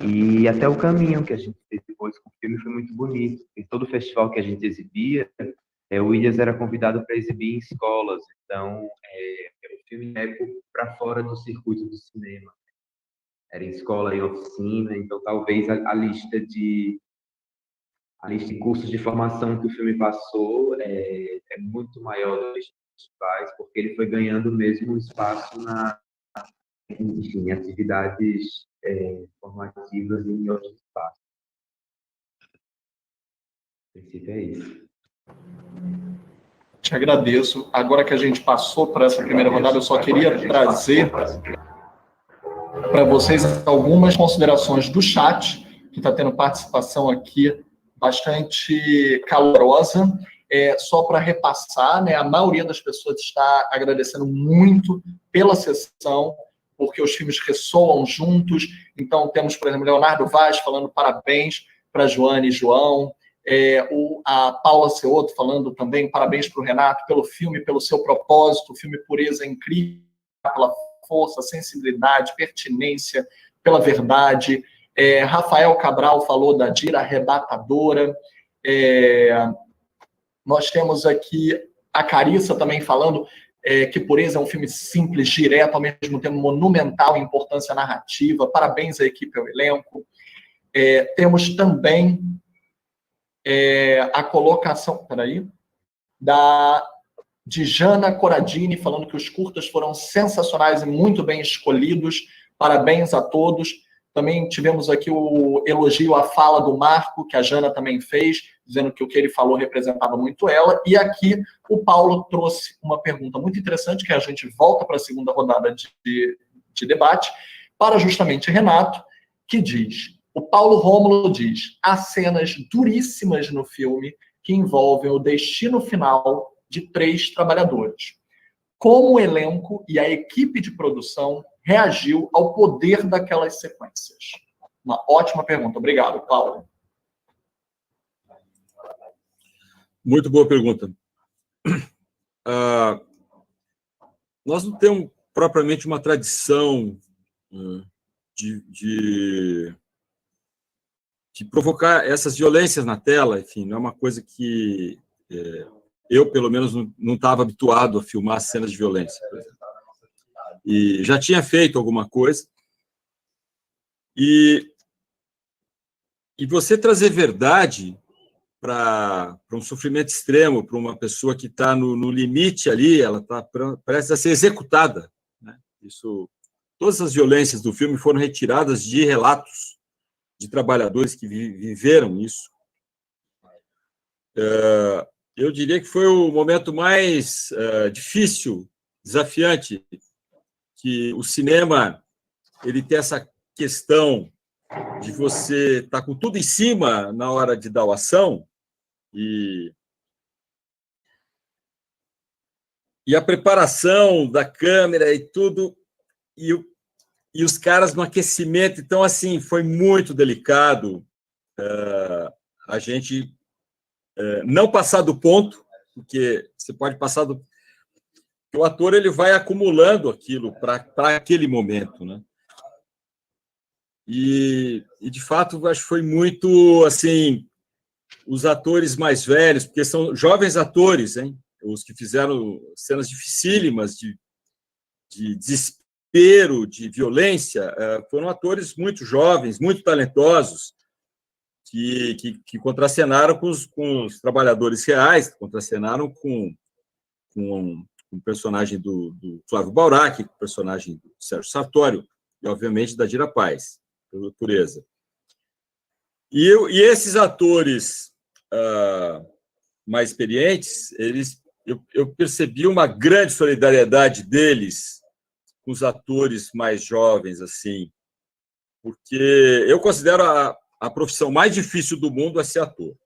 E até o caminho que a gente fez depois com o filme foi muito bonito. Em todo festival que a gente exibia, o Williams era convidado para exibir em escolas. Então, o filme era para fora do circuito do cinema. Era em escola, em oficina. Então, talvez a lista de cursos de formação que o filme passou é muito maior do que a gente faz, porque ele foi ganhando mesmo espaço em atividades formativas e em outros espaços. A princípio é isso. Te agradeço. Agora que a gente passou para essa primeira rodada, eu só queria trazer para vocês algumas considerações do chat, que está tendo participação aqui bastante calorosa. Só para repassar, né, a maioria das pessoas está agradecendo muito pela sessão, porque os filmes ressoam juntos. Então, temos, por exemplo, Leonardo Vaz falando parabéns para Joane e João, a Paula Ceoto falando também parabéns para o Renato pelo filme, pelo seu propósito. O filme Pureza é incrível, pela força, sensibilidade, pertinência, pela verdade. Rafael Cabral falou da Dira arrebatadora. Nós temos aqui a Carissa também falando que Pureza é um filme simples, direto, ao mesmo tempo monumental em importância narrativa. Parabéns à equipe, ao elenco. Temos também a colocação, de Jana Coradini, falando que os curtas foram sensacionais e muito bem escolhidos. Parabéns a todos. Também tivemos aqui o elogio à fala do Marco, que a Jana também fez, dizendo que o que ele falou representava muito ela. E aqui o Paulo trouxe uma pergunta muito interessante, que a gente volta para a segunda rodada de debate, para justamente Renato, que diz... O Paulo Rômulo diz: há cenas duríssimas no filme que envolvem o destino final de 3 trabalhadores. Como o elenco e a equipe de produção reagiu ao poder daquelas sequências? Uma ótima pergunta. Obrigado, Paulo. Muito boa pergunta. nós não temos propriamente uma tradição de provocar essas violências na tela, enfim, não é uma coisa que eu, pelo menos, não estava habituado a filmar cenas de violência, por exemplo. E já tinha feito alguma coisa, e você trazer verdade para um sofrimento extremo, para uma pessoa que está no limite ali, ela está prestes a ser executada, né? Todas as violências do filme foram retiradas de relatos de trabalhadores que viveram isso. Eu diria que foi o momento mais difícil, desafiante, que o cinema ele tem essa questão de você estar com tudo em cima na hora de dar a ação e a preparação da câmera e tudo, e os caras no aquecimento. Então, assim, foi muito delicado a gente não passar do ponto, porque você pode passar do... O ator ele vai acumulando aquilo para aquele momento, né? E, de fato, acho que foi muito, assim, os atores mais velhos, porque são jovens atores, hein? Os que fizeram cenas dificílimas de desespero, de violência, foram atores muito jovens, muito talentosos, que contracenaram com os trabalhadores reais, contracenaram com o personagem do Flávio Baurac, com o personagem do Sérgio Sartório, e, obviamente, da Dira Paz, pela Pureza. E esses atores mais experientes, eu percebi uma grande solidariedade deles com os atores mais jovens, assim, porque eu considero a profissão mais difícil do mundo é ser ator,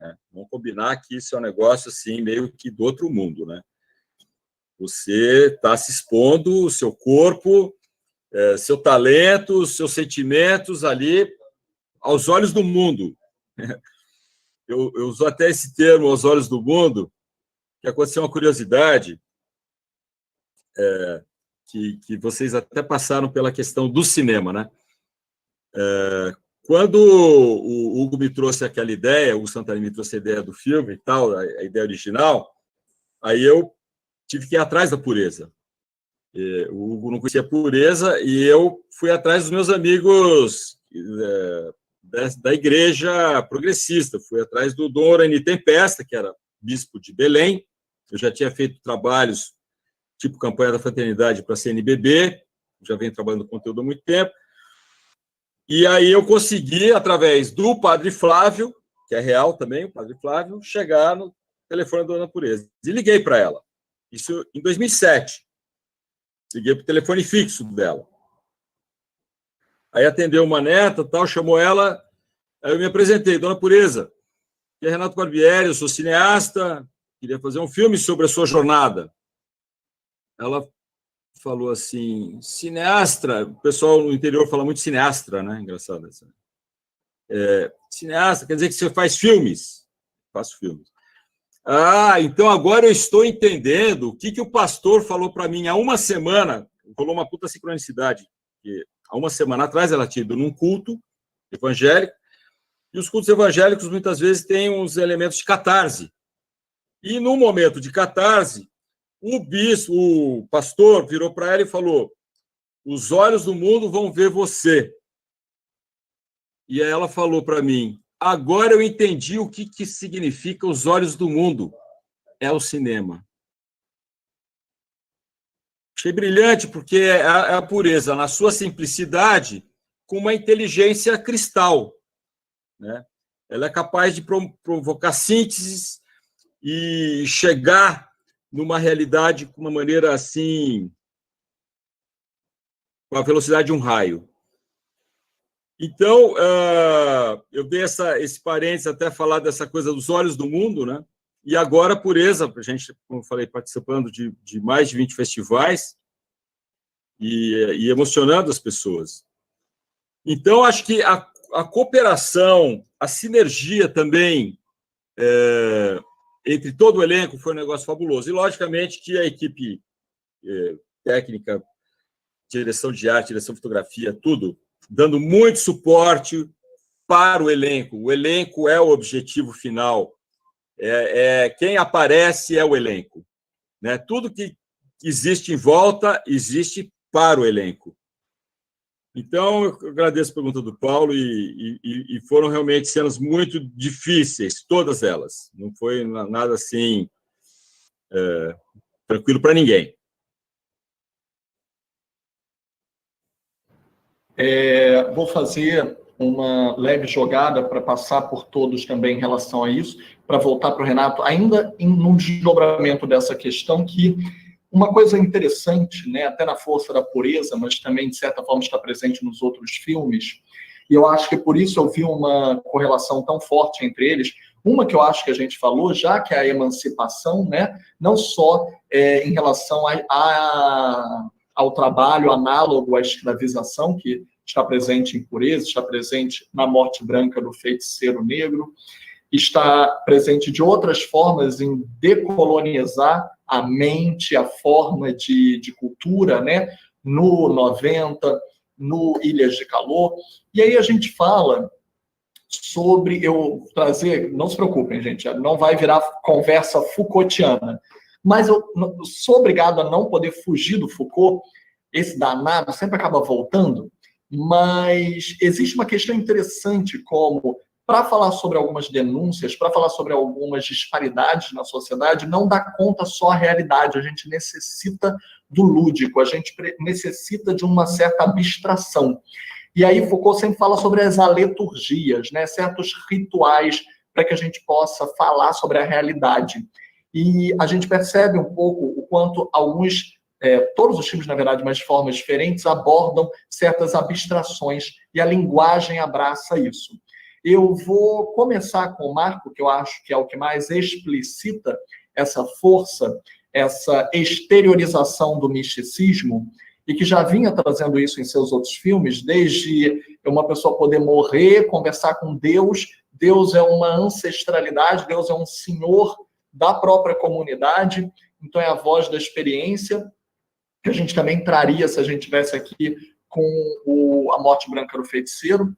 né? Vamos combinar que isso é um negócio assim, meio que do outro mundo, né? Você está se expondo o seu corpo, seu talento, seus sentimentos ali aos olhos do mundo. Eu uso até esse termo, aos olhos do mundo, que aconteceu uma curiosidade, que vocês até passaram pela questão do cinema, né? Quando o Hugo me trouxe aquela ideia, o Hugo Santana me trouxe a ideia do filme e tal, a ideia original, aí eu tive que ir atrás da Pureza. O Hugo não conhecia a Pureza e eu fui atrás dos meus amigos da igreja progressista, fui atrás do Dom Orani Tempesta, que era bispo de Belém. Eu já tinha feito trabalhos tipo Campanha da Fraternidade para a CNBB, já venho trabalhando no conteúdo há muito tempo. E aí eu consegui, através do Padre Flávio, que é real também, o Padre Flávio, chegar no telefone da Dona Pureza. E liguei para ela. Isso em 2007. Liguei para o telefone fixo dela. Aí atendeu uma neta, tal, chamou ela, aí eu me apresentei, Dona Pureza, aqui é Renato Barbieri, eu sou cineasta, queria fazer um filme sobre a sua jornada. Ela falou assim, cineastra, o pessoal no interior fala muito cineastra, né? Engraçado. Cineastra, quer dizer que você faz filmes? Faço filmes. Então agora eu estou entendendo o que o pastor falou para mim há uma semana, rolou uma puta sincronicidade, que há uma semana atrás ela tinha ido num culto evangélico, e os cultos evangélicos muitas vezes têm uns elementos de catarse. E no momento de catarse, o pastor virou para ela e falou, os olhos do mundo vão ver você. E aí ela falou para mim, agora eu entendi o que significa os olhos do mundo. É o cinema. Achei brilhante, porque é a Pureza, na sua simplicidade, com uma inteligência cristal, né? Ela é capaz de provocar sínteses e chegar numa realidade com uma maneira assim, com a velocidade de um raio. Então, eu dei esse parênteses até falar dessa coisa dos olhos do mundo, né? E agora, a Pureza, a gente, como eu falei, participando de mais de 20 festivais e emocionando as pessoas. Então, acho que a cooperação, a sinergia também entre todo o elenco, foi um negócio fabuloso. E, logicamente, que a equipe técnica, direção de arte, direção de fotografia, tudo, dando muito suporte para o elenco. O elenco é o objetivo final. Quem aparece é o elenco, né? Tudo que existe em volta existe para o elenco. Então, eu agradeço a pergunta do Paulo e foram realmente cenas muito difíceis, todas elas. Não foi nada assim tranquilo para ninguém. Vou fazer uma leve jogada para passar por todos também em relação a isso, para voltar para o Renato, ainda num desdobramento dessa questão, que uma coisa interessante, né, até na Força da Pureza, mas também, de certa forma, está presente nos outros filmes, e eu acho que por isso eu vi uma correlação tão forte entre eles. Uma que eu acho que a gente falou, já que é a emancipação, né, não só em relação ao trabalho análogo à escravização, que está presente em Pureza, está presente na Morte Branca do Feiticeiro Negro, está presente de outras formas em decolonizar a mente, a forma de cultura, né? No 90, no Ilhas de Calor. E aí a gente fala sobre, eu trazer, não se preocupem, gente, não vai virar conversa Foucaultiana, mas eu sou obrigado a não poder fugir do Foucault, esse danado sempre acaba voltando, mas existe uma questão interessante como, para falar sobre algumas denúncias, para falar sobre algumas disparidades na sociedade, não dá conta só a realidade, a gente necessita do lúdico, a gente necessita de uma certa abstração. E aí Foucault sempre fala sobre as aleturgias, né, certos rituais para que a gente possa falar sobre a realidade. E a gente percebe um pouco o quanto todos os filmes, na verdade, mas de formas diferentes, abordam certas abstrações e a linguagem abraça isso. Eu vou começar com o Marco, que eu acho que é o que mais explicita essa força, essa exteriorização do misticismo, e que já vinha trazendo isso em seus outros filmes, desde uma pessoa poder morrer, conversar com Deus. Deus é uma ancestralidade, Deus é um senhor da própria comunidade, então é a voz da experiência, que a gente também traria se a gente tivesse aqui com A Morte Branca do Feiticeiro.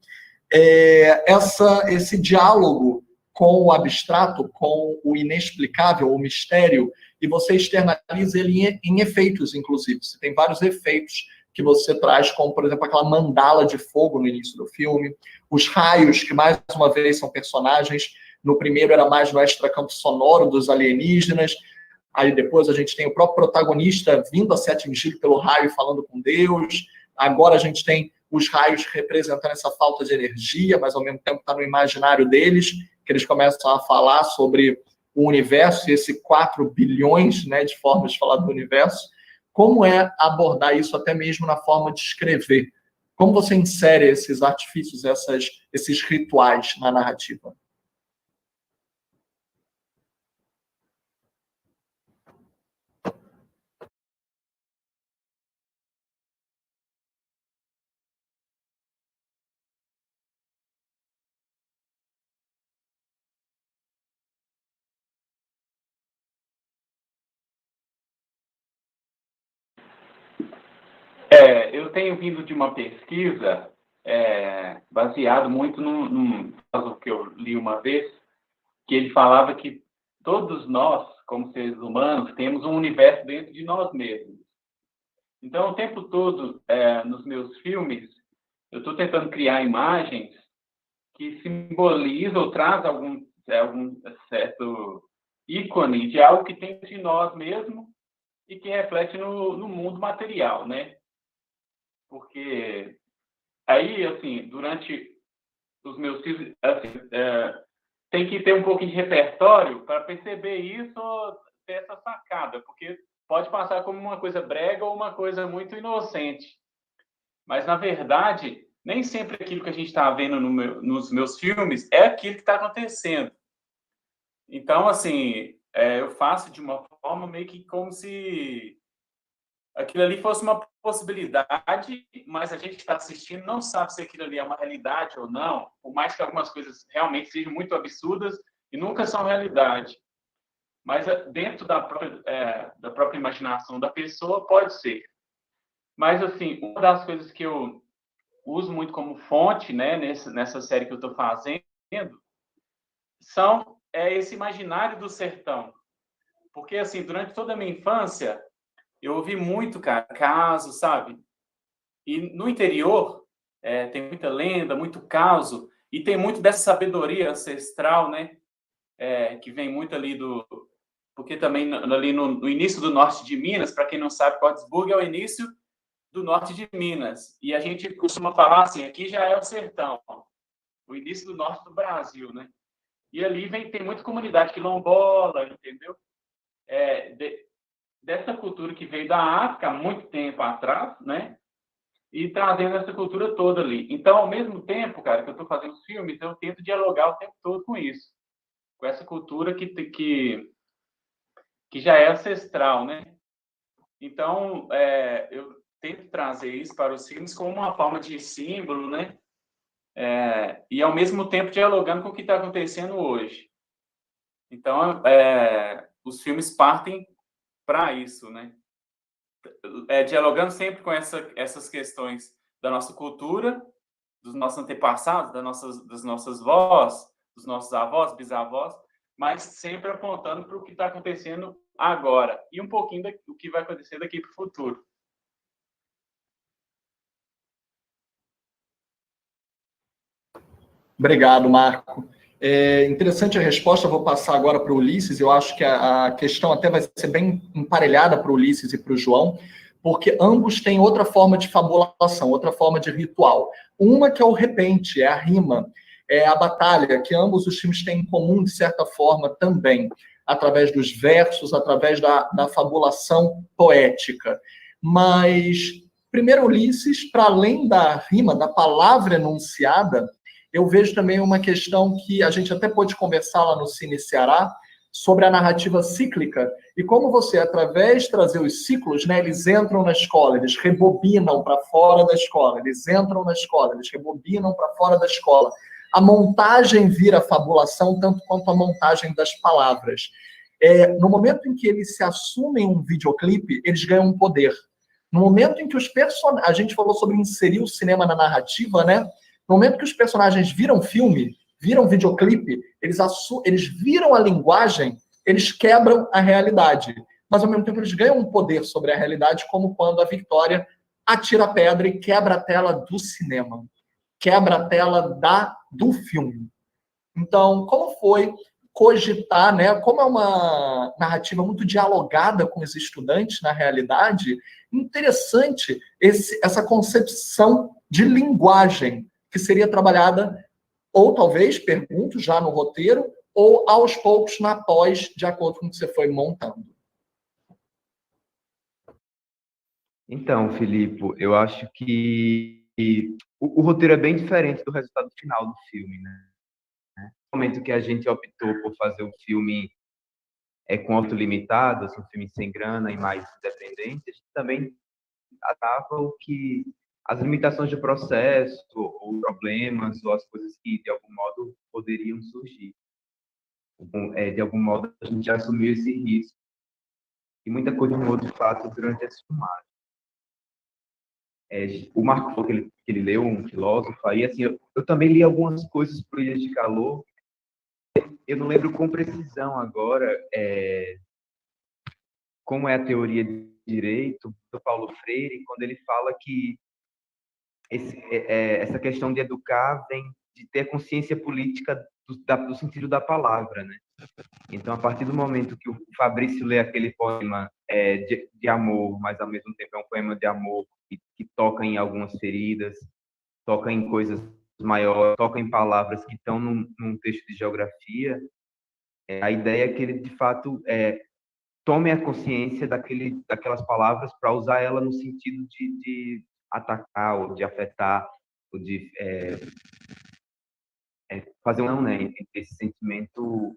Esse diálogo com o abstrato, com o inexplicável, o mistério, e você externaliza ele em efeitos, inclusive. Você tem vários efeitos que você traz, como, por exemplo, aquela mandala de fogo no início do filme, os raios, que mais uma vez são personagens. No primeiro era mais no extracampo sonoro dos alienígenas, aí depois a gente tem o próprio protagonista vindo a ser atingido pelo raio e falando com Deus. Agora a gente tem os raios representando essa falta de energia, mas ao mesmo tempo está no imaginário deles, que eles começam a falar sobre o universo e esse 4 bilhões, né, de formas de falar do universo. Como é abordar isso até mesmo na forma de escrever? Como você insere esses artifícios, esses rituais na narrativa? Eu tenho vindo de uma pesquisa baseado muito num caso que eu li uma vez, que ele falava que todos nós, como seres humanos, temos um universo dentro de nós mesmos. Então, o tempo todo, nos meus filmes, eu estou tentando criar imagens que simbolizam ou trazem algum certo ícone de algo que tem de nós mesmos e que reflete no mundo material, né? Porque aí, assim, durante os meus filmes, assim, tem que ter um pouco de repertório para perceber isso, ter essa sacada, porque pode passar como uma coisa brega ou uma coisa muito inocente. Mas, na verdade, nem sempre aquilo que a gente está vendo nos meus filmes é aquilo que está acontecendo. Então, assim, eu faço de uma forma meio que como se aquilo ali fosse uma possibilidade, mas a gente está assistindo não sabe se aquilo ali é uma realidade ou não, por mais que algumas coisas realmente sejam muito absurdas e nunca são realidade. mas dentro da própria imaginação da pessoa pode ser. Mas, assim, uma das coisas que eu uso muito como fonte, né, nessa série que eu estou fazendo, é esse imaginário do sertão. Porque, assim, durante toda a minha infância, eu ouvi muito, cara, caso, sabe? E no interior, tem muita lenda, muito caso, e tem muito dessa sabedoria ancestral, né? Que vem muito ali porque também ali no início do norte de Minas, para quem não sabe, Cotesburgo é o início do norte de Minas. E a gente costuma falar assim, aqui já é o sertão, o início do norte do Brasil, né? E ali tem muita comunidade quilombola, entendeu? Dessa cultura que veio da África há muito tempo atrás, né? E trazendo essa cultura toda ali. Então, ao mesmo tempo, cara, que eu estou fazendo os filmes, eu tento dialogar o tempo todo com isso, com essa cultura que já é ancestral, né? Então, eu tento trazer isso para os filmes como uma forma de símbolo, né? E, ao mesmo tempo, dialogando com o que está acontecendo hoje. Então, os filmes partem para isso, né? Dialogando sempre com essas questões da nossa cultura, dos nossos antepassados, das nossas vós, dos nossos avós, bisavós, mas sempre apontando para o que está acontecendo agora e um pouquinho do que vai acontecer daqui para o futuro. Obrigado, Marco. Interessante a resposta, eu vou passar agora para o Ulisses. Eu acho que a questão até vai ser bem emparelhada para o Ulisses e para o João, porque ambos têm outra forma de fabulação, outra forma de ritual. Uma que é o repente, é a rima, é a batalha, que ambos os filmes têm em comum, de certa forma, também, através dos versos, através da fabulação poética. Mas, primeiro, Ulisses, para além da rima, da palavra enunciada, eu vejo também uma questão que a gente até pôde conversar lá no Cine Ceará, sobre a narrativa cíclica, e como você, através de trazer os ciclos, né, eles entram na escola, eles rebobinam para fora da escola, eles entram na escola, eles rebobinam para fora da escola. A montagem vira fabulação, tanto quanto a montagem das palavras. No momento em que eles se assumem um videoclipe, eles ganham um poder. No momento em que os personagens... A gente falou sobre inserir o cinema na narrativa, né? No momento que os personagens viram filme, viram videoclipe, eles viram a linguagem, eles quebram a realidade. Mas, ao mesmo tempo, eles ganham um poder sobre a realidade, como quando a Victória atira a pedra e quebra a tela do cinema. Quebra a tela do filme. Então, como foi cogitar, né? Como é uma narrativa muito dialogada com os estudantes, na realidade, interessante essa concepção de linguagem que seria trabalhada, ou talvez, pergunto, já no roteiro, ou aos poucos na pós, de acordo com o que você foi montando. Então, Filipe, eu acho que o roteiro é bem diferente do resultado final do filme, né? No momento que a gente optou por fazer um filme com orçamento limitado, assim, um filme sem grana e mais independente, a gente também atava o que as limitações do processo, ou problemas, ou as coisas que de algum modo poderiam surgir. De algum modo a gente assumiu esse risco e muita coisa mudou de fato durante essa filmagem. O Marco falou que ele leu um filósofo, aí assim, eu também li algumas coisas para o Ilha de Calor. Eu não lembro com precisão agora como é a teoria de direito do Paulo Freire, quando ele fala que essa questão de educar vem de ter consciência política do sentido da palavra, né? Então, a partir do momento que o Fabrício lê aquele poema de amor, mas ao mesmo tempo é um poema de amor que toca em algumas feridas, toca em coisas maiores, toca em palavras que estão num texto de geografia, a ideia é que ele, de fato, tome a consciência daquelas palavras para usar ela no sentido de atacar, ou de afetar, ou de fazer né, entre esse sentimento,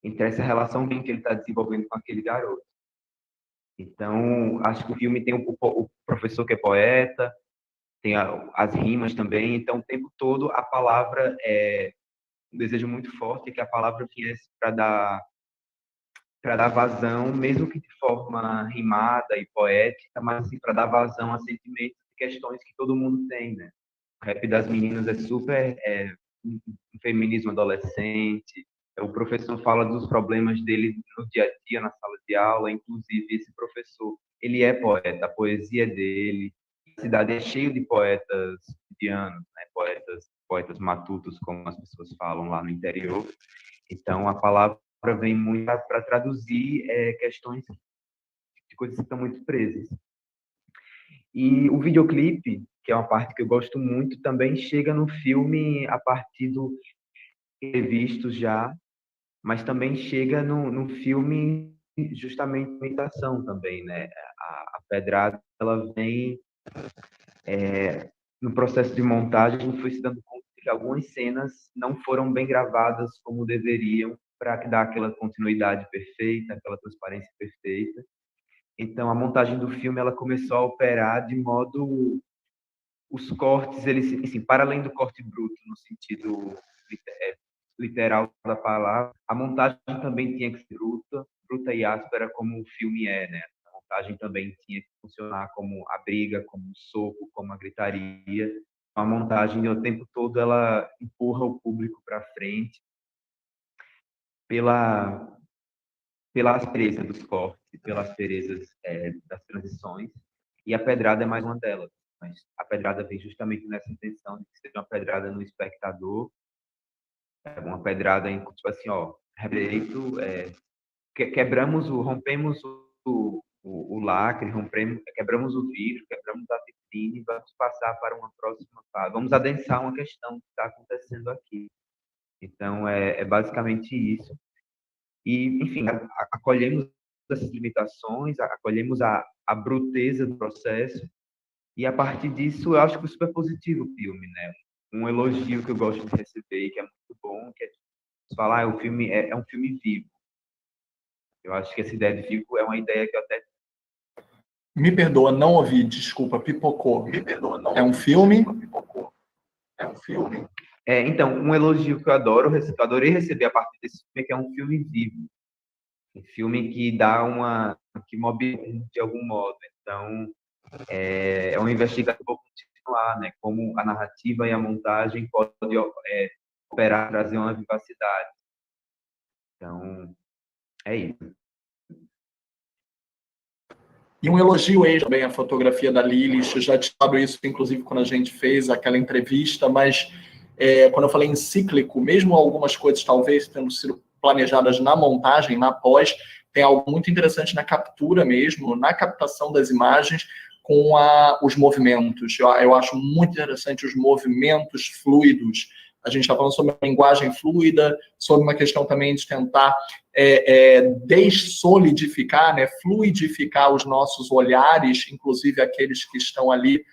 entre essa relação que ele está desenvolvendo com aquele garoto. Então, acho que o filme tem o professor que é poeta, tem as rimas também, então o tempo todo a palavra um desejo muito forte que a palavra viesse para dar para dar vazão, mesmo que de forma rimada e poética, mas assim, para dar vazão a sentimentos e questões que todo mundo tem, né? O rap das meninas é super um feminismo adolescente, o professor fala dos problemas dele no dia a dia, na sala de aula, inclusive esse professor, ele é poeta, a poesia dele, a cidade é cheia de poetas indianos, né? Poetas matutos, como as pessoas falam lá no interior. Então, a palavra vem muito para traduzir questões de coisas que estão muito presas. E o videoclipe, que é uma parte que eu gosto muito, também chega no filme a partir do revistos já, mas também chega no filme justamente imitação também, né? A Pedrada, ela vem no processo de montagem, foi se dando conta de que algumas cenas não foram bem gravadas como deveriam para dar aquela continuidade perfeita, aquela transparência perfeita. Então, a montagem do filme ela começou a operar de modo os cortes, eles, assim, para além do corte bruto no sentido literal da palavra, a montagem também tinha que ser bruta e áspera como o filme é, né? A montagem também tinha que funcionar como a briga, como o soco, como a gritaria. A montagem, o tempo todo, ela empurra o público para frente pela aspereza dos cortes, pelas asperezas das transições, e a pedrada é mais uma delas. Mas a pedrada vem justamente nessa intenção de que seja uma pedrada no espectador, uma pedrada em, tipo assim, ó, direito, rompemos o lacre, quebramos o vidro, quebramos a vitrine, vamos passar para uma próxima fase. Vamos adensar uma questão que está acontecendo aqui. Então, é basicamente isso. E, enfim, acolhemos essas limitações, acolhemos a bruteza do processo, e a partir disso, eu acho que é super positivo o filme, né? Um elogio que eu gosto de receber, que é muito bom, que é falar, o filme é um filme vivo. Eu acho que essa ideia de vivo é uma ideia que eu até... Me perdoa, não ouvi, desculpa, pipocou. Me perdoa, não. É um filme? É um filme. Então, um elogio que eu adorei receber a partir desse filme, que é um filme vivo. Um filme que que mobiliza de algum modo. Então, é uma investigação que eu vou continuar, né? Como a narrativa e a montagem podem operar, trazer uma vivacidade. Então, é isso. E um elogio aí também à fotografia da Lilis. Eu já te falo isso, inclusive, quando a gente fez aquela entrevista, mas quando eu falei em cíclico, mesmo algumas coisas talvez tendo sido planejadas na montagem, na pós, tem algo muito interessante na captura mesmo, na captação das imagens com os movimentos. Eu acho muito interessante os movimentos fluidos. A gente está falando sobre uma linguagem fluida, sobre uma questão também de tentar dessolidificar, né, fluidificar os nossos olhares, inclusive aqueles que estão ali,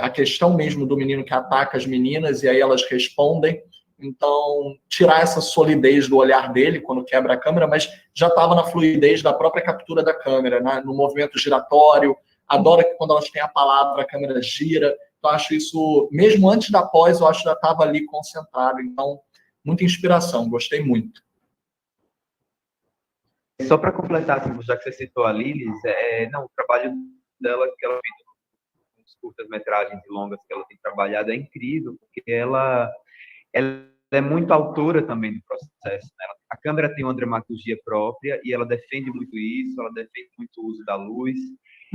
a questão mesmo do menino que ataca as meninas, e aí elas respondem. Então, tirar essa solidez do olhar dele quando quebra a câmera, mas já estava na fluidez da própria captura da câmera, né, no movimento giratório. Adoro que quando elas têm a palavra, a câmera gira. Então, acho isso, mesmo antes da pós, eu acho que já estava ali concentrado. Então, muita inspiração, gostei muito. Só para completar, já que você citou a Lilis, o trabalho dela, que ela fez uns curtas-metragens e longas que ela tem trabalhado, é incrível, porque ela é muito autora também do processo, né? A câmera tem uma dramaturgia própria e ela defende muito isso, ela defende muito o uso da luz,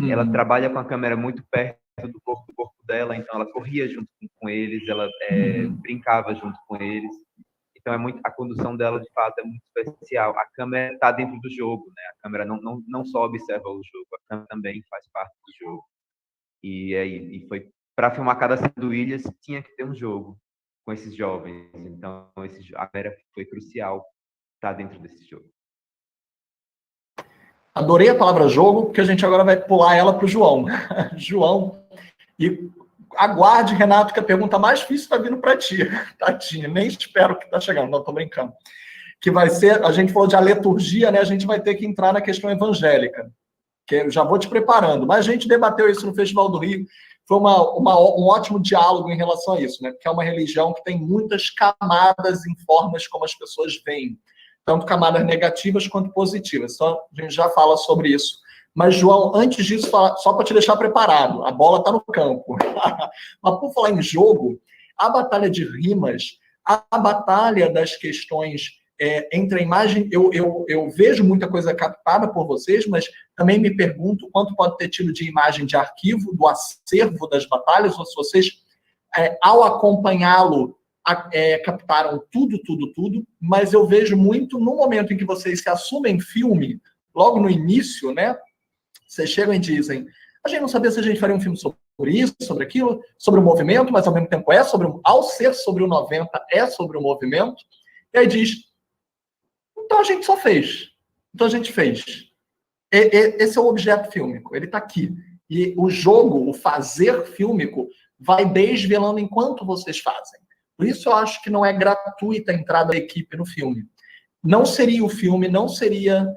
ela trabalha com a câmera muito perto do corpo dela, então ela corria junto com eles, ela brincava junto com eles. Então a condução dela de fato é muito especial. A câmera está dentro do jogo, né? A câmera não só observa o jogo, a câmera também faz parte do jogo. E foi para filmar cada cena do Williams tinha que ter um jogo com esses jovens. Então a câmera foi crucial estar dentro desse jogo. Adorei a palavra jogo, porque a gente agora vai pular ela para o João. João, e aguarde, Renato, que a pergunta mais difícil está vindo para ti. Tadinha, nem espero que está chegando, não, estou brincando. Que vai ser, a gente falou de aleturgia, né? A gente vai ter que entrar na questão evangélica, que eu já vou te preparando. Mas a gente debateu isso no Festival do Rio, foi um ótimo diálogo em relação a isso, né? Porque é uma religião que tem muitas camadas em formas como as pessoas veem. tanto camadas negativas quanto positivas. Então, a gente já fala sobre isso. Mas, João, antes disso, só para te deixar preparado, a bola está no campo. Mas, por falar em jogo, a batalha de rimas, a batalha das questões entre a imagem, eu vejo muita coisa captada por vocês, mas também me pergunto quanto pode ter tido de imagem de arquivo, do acervo das batalhas, ou se vocês, ao acompanhá-lo, captaram tudo, mas eu vejo muito no momento em que vocês se assumem filme, logo no início, né? Vocês chegam e dizem, a gente não sabia se a gente faria um filme sobre isso, sobre aquilo, sobre o movimento, mas ao mesmo tempo ao ser sobre o 90, é sobre o movimento. E aí diz, então a gente só fez. Então a gente fez. Esse é o objeto fílmico, ele está aqui. E o jogo, o fazer fílmico, vai desvelando enquanto vocês fazem. Por isso eu acho que não é gratuita a entrada da equipe no filme. Não seria o filme, não seria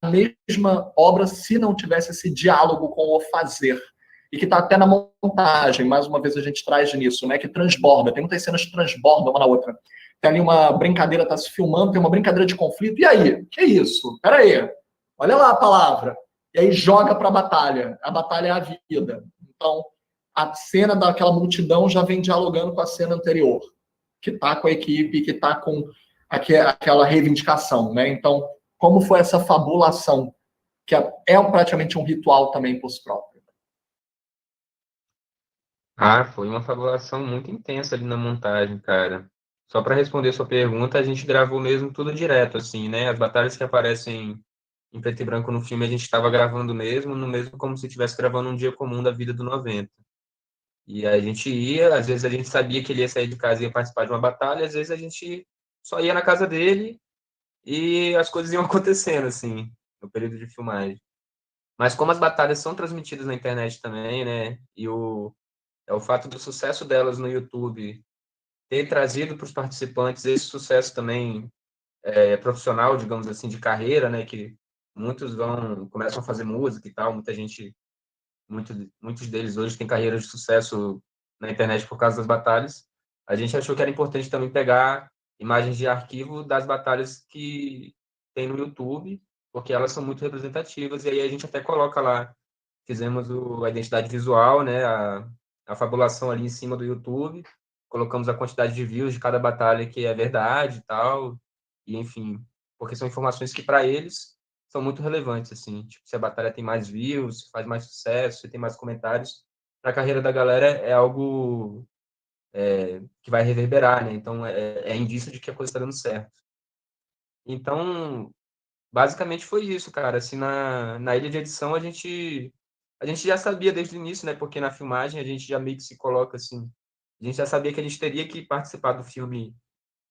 a mesma obra se não tivesse esse diálogo com o fazer. E que está até na montagem, mais uma vez a gente traz nisso, né? Que transborda, tem muitas cenas que transbordam uma na outra. Tem ali uma brincadeira, está se filmando, tem uma brincadeira de conflito. E aí? Que isso? Peraí. Olha lá a palavra. E aí joga para a batalha. A batalha é a vida. Então, a cena daquela multidão já vem dialogando com a cena anterior, que está com a equipe, que está com aquela reivindicação, né? Então, como foi essa fabulação, que é praticamente um ritual também por si próprio? Foi uma fabulação muito intensa ali na montagem, cara. Só para responder sua pergunta, a gente gravou mesmo tudo direto, assim, né? As batalhas que aparecem em preto e branco no filme, a gente estava gravando mesmo, no mesmo como se estivesse gravando um dia comum da vida do 90. E a gente ia, às vezes a gente sabia que ele ia sair de casa e ia participar de uma batalha, às vezes a gente só ia na casa dele e as coisas iam acontecendo, assim, no período de filmagem. Mas como as batalhas são transmitidas na internet também, né? E o fato do sucesso delas no YouTube ter trazido para os participantes esse sucesso também profissional, digamos assim, de carreira, né? Que muitos começam a fazer música e tal, muitos deles hoje têm carreiras de sucesso na internet por causa das batalhas. A gente achou que era importante também pegar imagens de arquivo das batalhas que tem no YouTube, porque elas são muito representativas, e aí a gente até coloca lá, fizemos a identidade visual, né, a fabulação ali em cima do YouTube, colocamos a quantidade de views de cada batalha que é verdade e tal, e enfim, porque são informações que para eles são muito relevantes, assim, tipo, se a batalha tem mais views, se faz mais sucesso, se tem mais comentários, para a carreira da galera é algo que vai reverberar, né? Então, é indício de que a coisa está dando certo. Então, basicamente foi isso, cara. Assim, na ilha de edição, a gente já sabia desde o início, né? Porque na filmagem a gente já meio que se coloca assim. A gente já sabia que a gente teria que participar do filme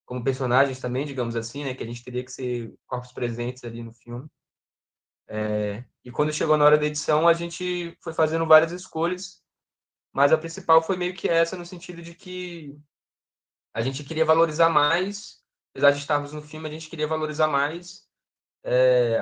como personagens também, digamos assim, né? Que a gente teria que ser corpos presentes ali no filme. E quando chegou na hora da edição, a gente foi fazendo várias escolhas, mas a principal foi meio que essa, no sentido de que a gente queria valorizar mais, apesar de estarmos no filme, a gente queria valorizar mais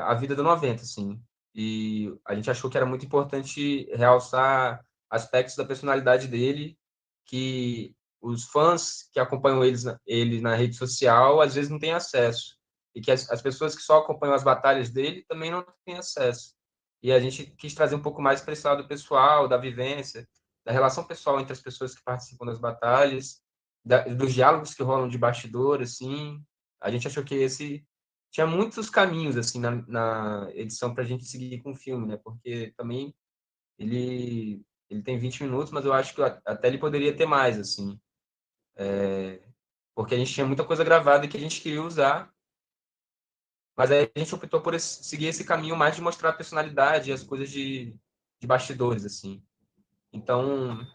a vida do 90, assim. E a gente achou que era muito importante realçar aspectos da personalidade dele que os fãs que acompanham ele na rede social às vezes não têm acesso. E que as pessoas que só acompanham as batalhas dele também não têm acesso. E a gente quis trazer um pouco mais para esse lado pessoal, da vivência, da relação pessoal entre as pessoas que participam das batalhas, dos diálogos que rolam de bastidor, assim. A gente achou que esse tinha muitos caminhos assim na edição para a gente seguir com o filme, né? Porque também ele tem 20 minutos, mas eu acho que até ele poderia ter mais, assim. Porque a gente tinha muita coisa gravada que a gente queria usar, mas aí a gente optou por seguir esse caminho mais de mostrar a personalidade e as coisas de bastidores, assim. Então,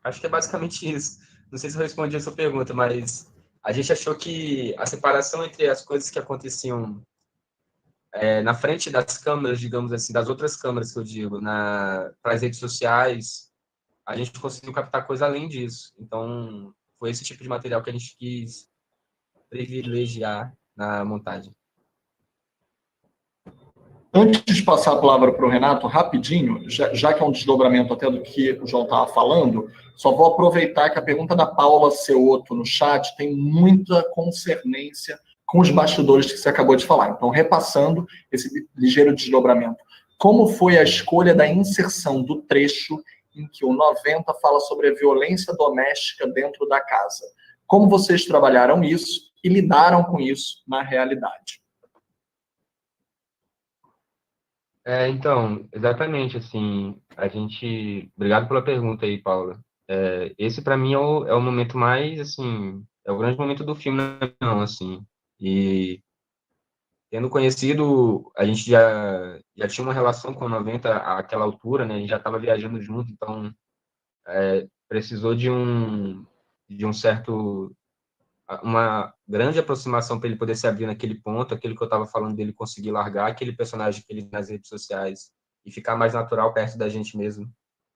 acho que é basicamente isso. Não sei se eu respondi a sua pergunta, mas a gente achou que a separação entre as coisas que aconteciam na frente das câmeras, digamos assim, das outras câmeras que eu digo, para as redes sociais, a gente conseguiu captar coisa além disso. Então, foi esse tipo de material que a gente quis privilegiar na montagem. Antes de passar a palavra para o Renato, rapidinho, já que é um desdobramento até do que o João estava falando, só vou aproveitar que a pergunta da Paula Ceoto no chat tem muita concernência com os bastidores que você acabou de falar. Então, repassando esse ligeiro desdobramento. Como foi a escolha da inserção do trecho em que o 90 fala sobre a violência doméstica dentro da casa? Como vocês trabalharam isso e lidaram com isso na realidade? Então, exatamente, assim, Obrigado pela pergunta aí, Paula. Esse, para mim, é o momento mais, assim, é o grande momento do filme, não, assim. E, tendo conhecido, a gente já tinha uma relação com o 90 àquela altura, né? A gente já estava viajando junto, então precisou de um certo... uma grande aproximação para ele poder se abrir naquele ponto, aquilo que eu estava falando dele conseguir largar aquele personagem que ele nas redes sociais e ficar mais natural perto da gente mesmo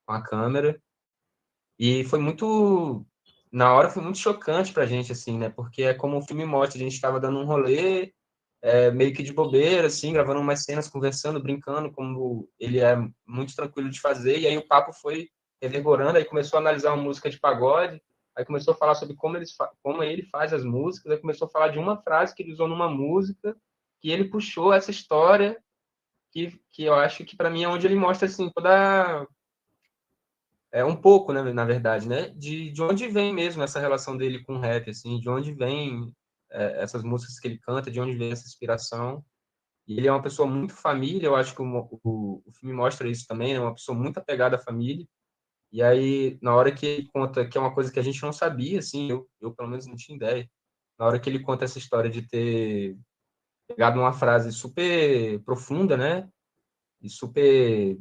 com a câmera. E foi muito, na hora foi muito chocante pra gente, assim, né? Porque é como o filme mostra, a gente estava dando um rolê, meio que de bobeira, assim, gravando umas cenas, conversando, brincando, como ele é muito tranquilo de fazer, e aí o papo foi revigorando, aí começou a analisar uma música de pagode, aí começou a falar sobre como ele faz as músicas, aí começou a falar de uma frase que ele usou numa música, que ele puxou essa história, que eu acho que para mim é onde ele mostra, assim, toda... um pouco, né, na verdade, né, de onde vem mesmo essa relação dele com o rap, assim, de onde vem essas músicas que ele canta, de onde vem essa inspiração. E ele é uma pessoa muito família, eu acho que o filme mostra isso também, é uma pessoa muito apegada à família. E aí, na hora que ele conta, que é uma coisa que a gente não sabia, assim, eu pelo menos não tinha ideia, na hora que ele conta essa história de ter pegado uma frase super profunda, né, e super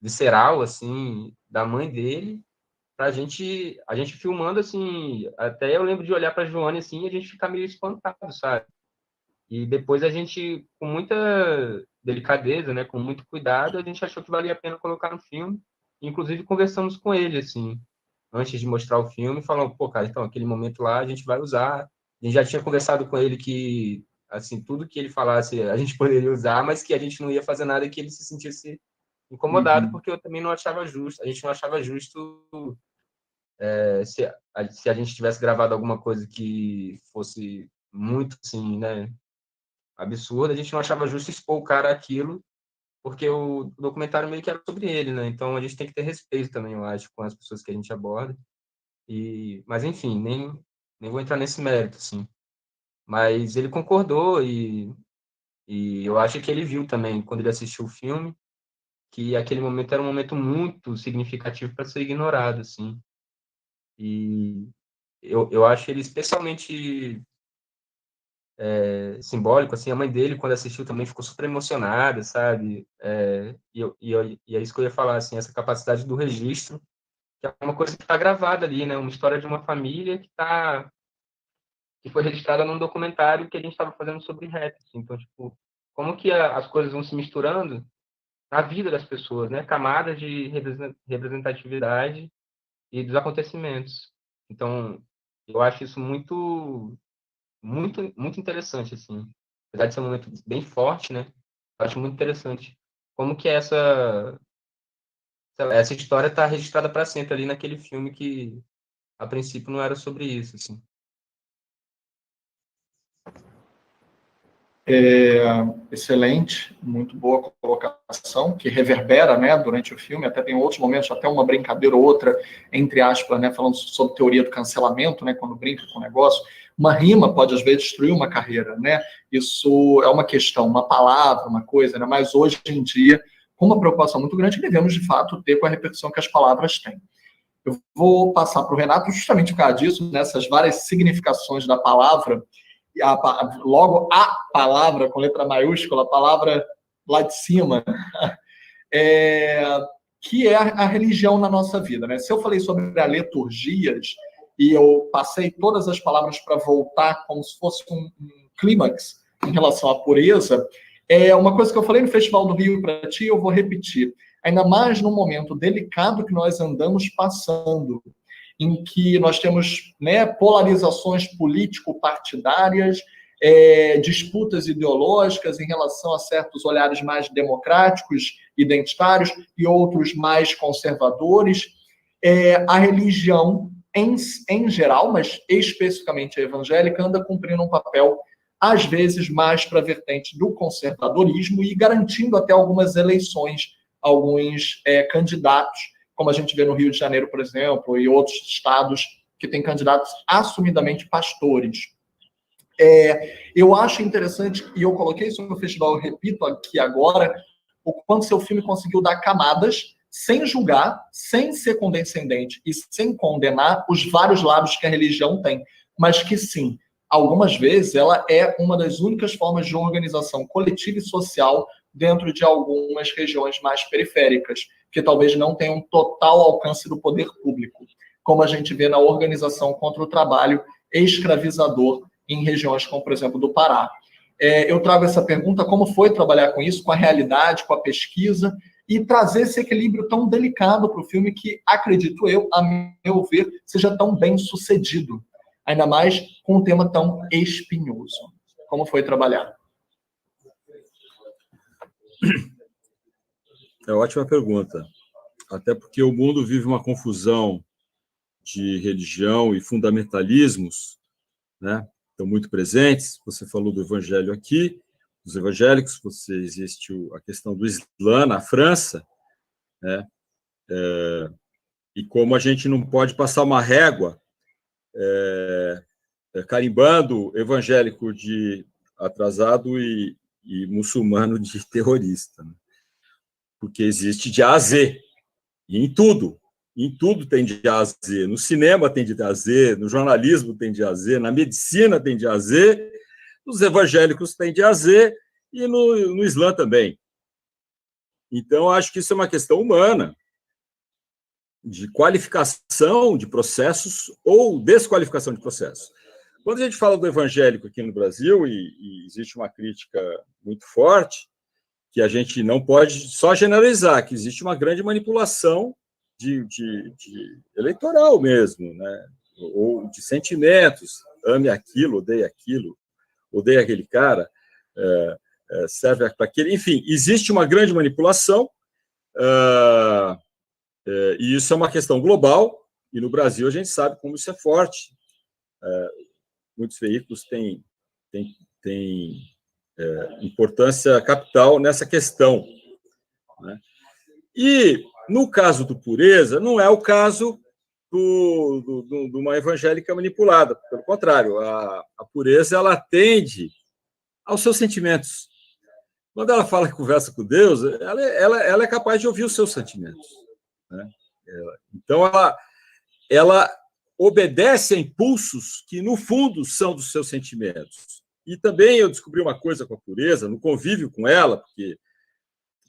visceral, assim, da mãe dele, a gente filmando, assim, até eu lembro de olhar para a Joane, assim, e a gente ficar meio espantado, sabe? E depois a gente, com muita delicadeza, né, com muito cuidado, a gente achou que valia a pena colocar no filme. Inclusive, conversamos com ele, assim, antes de mostrar o filme, falando, pô, cara, então, aquele momento lá a gente vai usar. A gente já tinha conversado com ele que, assim, tudo que ele falasse a gente poderia usar, mas que a gente não ia fazer nada que ele se sentisse incomodado, porque eu também não achava justo, a gente não achava justo se a gente tivesse gravado alguma coisa que fosse muito, assim, né, absurda, a gente não achava justo expor o cara aquilo, porque o documentário meio que era sobre ele, né? Então a gente tem que ter respeito também, eu acho, com as pessoas que a gente aborda. Mas enfim, nem vou entrar nesse mérito, assim. Mas ele concordou e eu acho que ele viu também, quando ele assistiu o filme, que aquele momento era um momento muito significativo para ser ignorado, assim. E eu acho ele especialmente simbólico, assim, a mãe dele, quando assistiu, também ficou super emocionada, sabe? E é isso que eu ia falar, assim, essa capacidade do registro, que é uma coisa que está gravada ali, né? Uma história de uma família que foi registrada num documentário que a gente estava fazendo sobre rap, assim. Então, tipo, como que as coisas vão se misturando na vida das pessoas, né? Camadas de representatividade e dos acontecimentos. Então, eu acho isso muito muito interessante, assim. Apesar de ser um momento bem forte, né? Eu acho muito interessante como que essa história está registrada para sempre ali naquele filme que, a princípio, não era sobre isso, assim. Excelente, muito boa colocação, que reverbera, né, durante o filme, até tem outros momentos, até uma brincadeira ou outra, entre aspas, né, falando sobre teoria do cancelamento, né, quando brinca com o negócio. Uma rima pode, às vezes, destruir uma carreira, né? Isso é uma questão, uma palavra, uma coisa, né? Mas hoje em dia, com uma preocupação muito grande, devemos, de fato, ter com a repercussão que as palavras têm. Eu vou passar para o Renato justamente por causa disso, nessas várias significações da palavra, logo a palavra, com letra maiúscula, a palavra lá de cima, que é a religião na nossa vida, né? Se eu falei sobre a liturgias e eu passei todas as palavras para voltar como se fosse um clímax em relação à pureza, uma coisa que eu falei no Festival do Rio para ti, eu vou repetir. Ainda mais num momento delicado que nós andamos passando, em que nós temos, né, polarizações político-partidárias, disputas ideológicas em relação a certos olhares mais democráticos, identitários, e outros mais conservadores. A religião, em geral, mas especificamente a evangélica, anda cumprindo um papel às vezes mais para a vertente do conservadorismo e garantindo até algumas eleições, alguns candidatos, como a gente vê no Rio de Janeiro, por exemplo, e outros estados que têm candidatos assumidamente pastores. Eu acho interessante, e eu coloquei isso no festival, eu repito aqui agora, o quanto seu filme conseguiu dar camadas sem julgar, sem ser condescendente e sem condenar os vários lados que a religião tem, mas que sim, algumas vezes ela é uma das únicas formas de organização coletiva e social dentro de algumas regiões mais periféricas, que talvez não tenham total alcance do poder público, como a gente vê na organização contra o trabalho escravizador em regiões como, por exemplo, do Pará. Eu trago essa pergunta, como foi trabalhar com isso, com a realidade, com a pesquisa, e trazer esse equilíbrio tão delicado para o filme que, acredito eu, a meu ver, seja tão bem sucedido, ainda mais com um tema tão espinhoso. Como foi trabalhar? É uma ótima pergunta, até porque o mundo vive uma confusão de religião e fundamentalismos, né? Estão muito presentes. Você falou do evangelho aqui, dos evangélicos, existe a questão do Islã na França, né? E como a gente não pode passar uma régua carimbando evangélico de atrasado e muçulmano de terrorista, né? Porque existe de A a Z, e em tudo tem de A a Z, no cinema tem de A a Z, no jornalismo tem de A a Z, na medicina tem de A a Z, nos evangélicos tem de A a Z, e no Islã também. Então, acho que isso é uma questão humana, de qualificação de processos ou desqualificação de processos. Quando a gente fala do evangélico aqui no Brasil, e existe uma crítica muito forte, que a gente não pode só generalizar, que existe uma grande manipulação de eleitoral mesmo, né? Ou de sentimentos, ame aquilo, odeia aquele cara, serve para aquele... Enfim, existe uma grande manipulação, e isso é uma questão global, e no Brasil a gente sabe como isso é forte. Muitos veículos têm importância capital nessa questão, né? E, no caso do Pureza, não é o caso de uma evangélica manipulada. Pelo contrário, a Pureza ela atende aos seus sentimentos. Quando ela fala que conversa com Deus, ela é capaz de ouvir os seus sentimentos, né? Então, ela obedece a impulsos que, no fundo, são dos seus sentimentos. E também eu descobri uma coisa com a Pureza, no convívio com ela, porque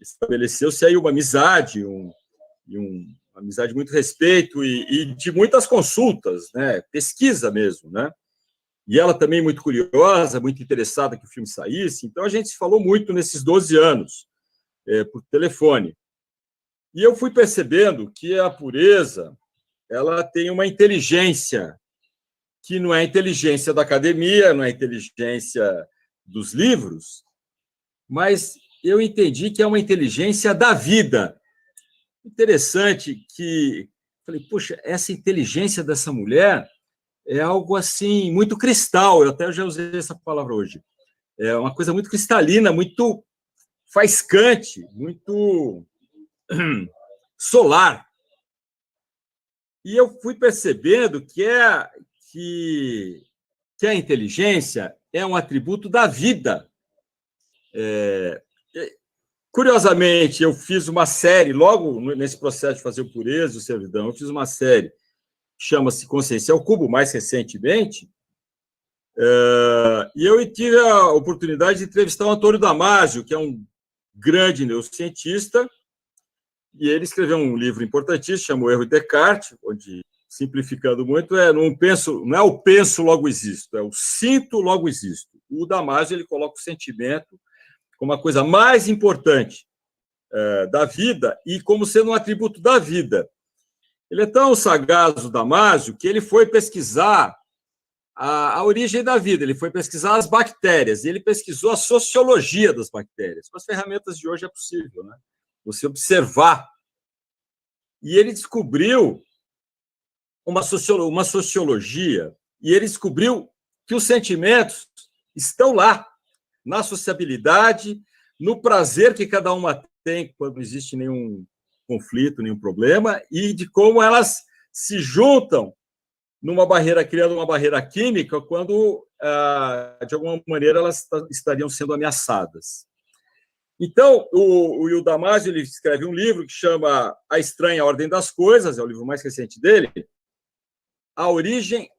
estabeleceu-se aí uma amizade, uma amizade de muito respeito e de muitas consultas, né? Pesquisa mesmo, né? E ela também muito curiosa, muito interessada que o filme saísse. Então, a gente se falou muito nesses 12 anos, por telefone. E eu fui percebendo que a Pureza ela tem uma inteligência que não é a inteligência da academia, não é a inteligência dos livros, mas eu entendi que é uma inteligência da vida. Interessante que... Falei, poxa, essa inteligência dessa mulher é algo assim, muito cristal, eu até já usei essa palavra hoje. É uma coisa muito cristalina, muito faiscante, muito solar. E eu fui percebendo que a inteligência é um atributo da vida. Curiosamente, eu fiz uma série, logo nesse processo de fazer o Pureza e o Servidão, eu fiz uma série que chama-se Consciência ao Cubo, mais recentemente, e eu tive a oportunidade de entrevistar o Antônio Damasio, que é um grande neurocientista, e ele escreveu um livro importantíssimo, chama O Erro de Descartes, onde, simplificando muito, não é o penso, logo existo, é o sinto, logo existo. O Damasio ele coloca o sentimento como a coisa mais importante da vida e como sendo um atributo da vida. Ele é tão sagaz, o Damasio, que ele foi pesquisar a origem da vida, ele foi pesquisar as bactérias, e ele pesquisou a sociologia das bactérias. Com as ferramentas de hoje é possível, né? Você observar. E ele descobriu uma sociologia, e ele descobriu que os sentimentos estão lá, na sociabilidade, no prazer que cada uma tem quando não existe nenhum conflito, nenhum problema, e de como elas se juntam numa barreira, criando uma barreira química, quando, de alguma maneira, elas estariam sendo ameaçadas. Então, o Damasio ele escreve um livro que chama A Estranha Ordem das Coisas, é o livro mais recente dele, a origem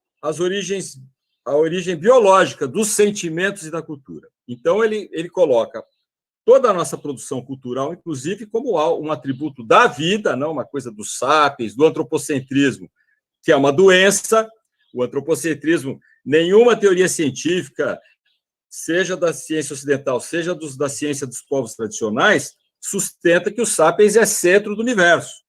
biológica dos sentimentos e da cultura. Então, ele coloca toda a nossa produção cultural, inclusive, como um atributo da vida, não uma coisa dos sapiens, do antropocentrismo, que é uma doença. O antropocentrismo, nenhuma teoria científica, seja da ciência ocidental, seja da ciência dos povos tradicionais, sustenta que o sapiens é centro do universo,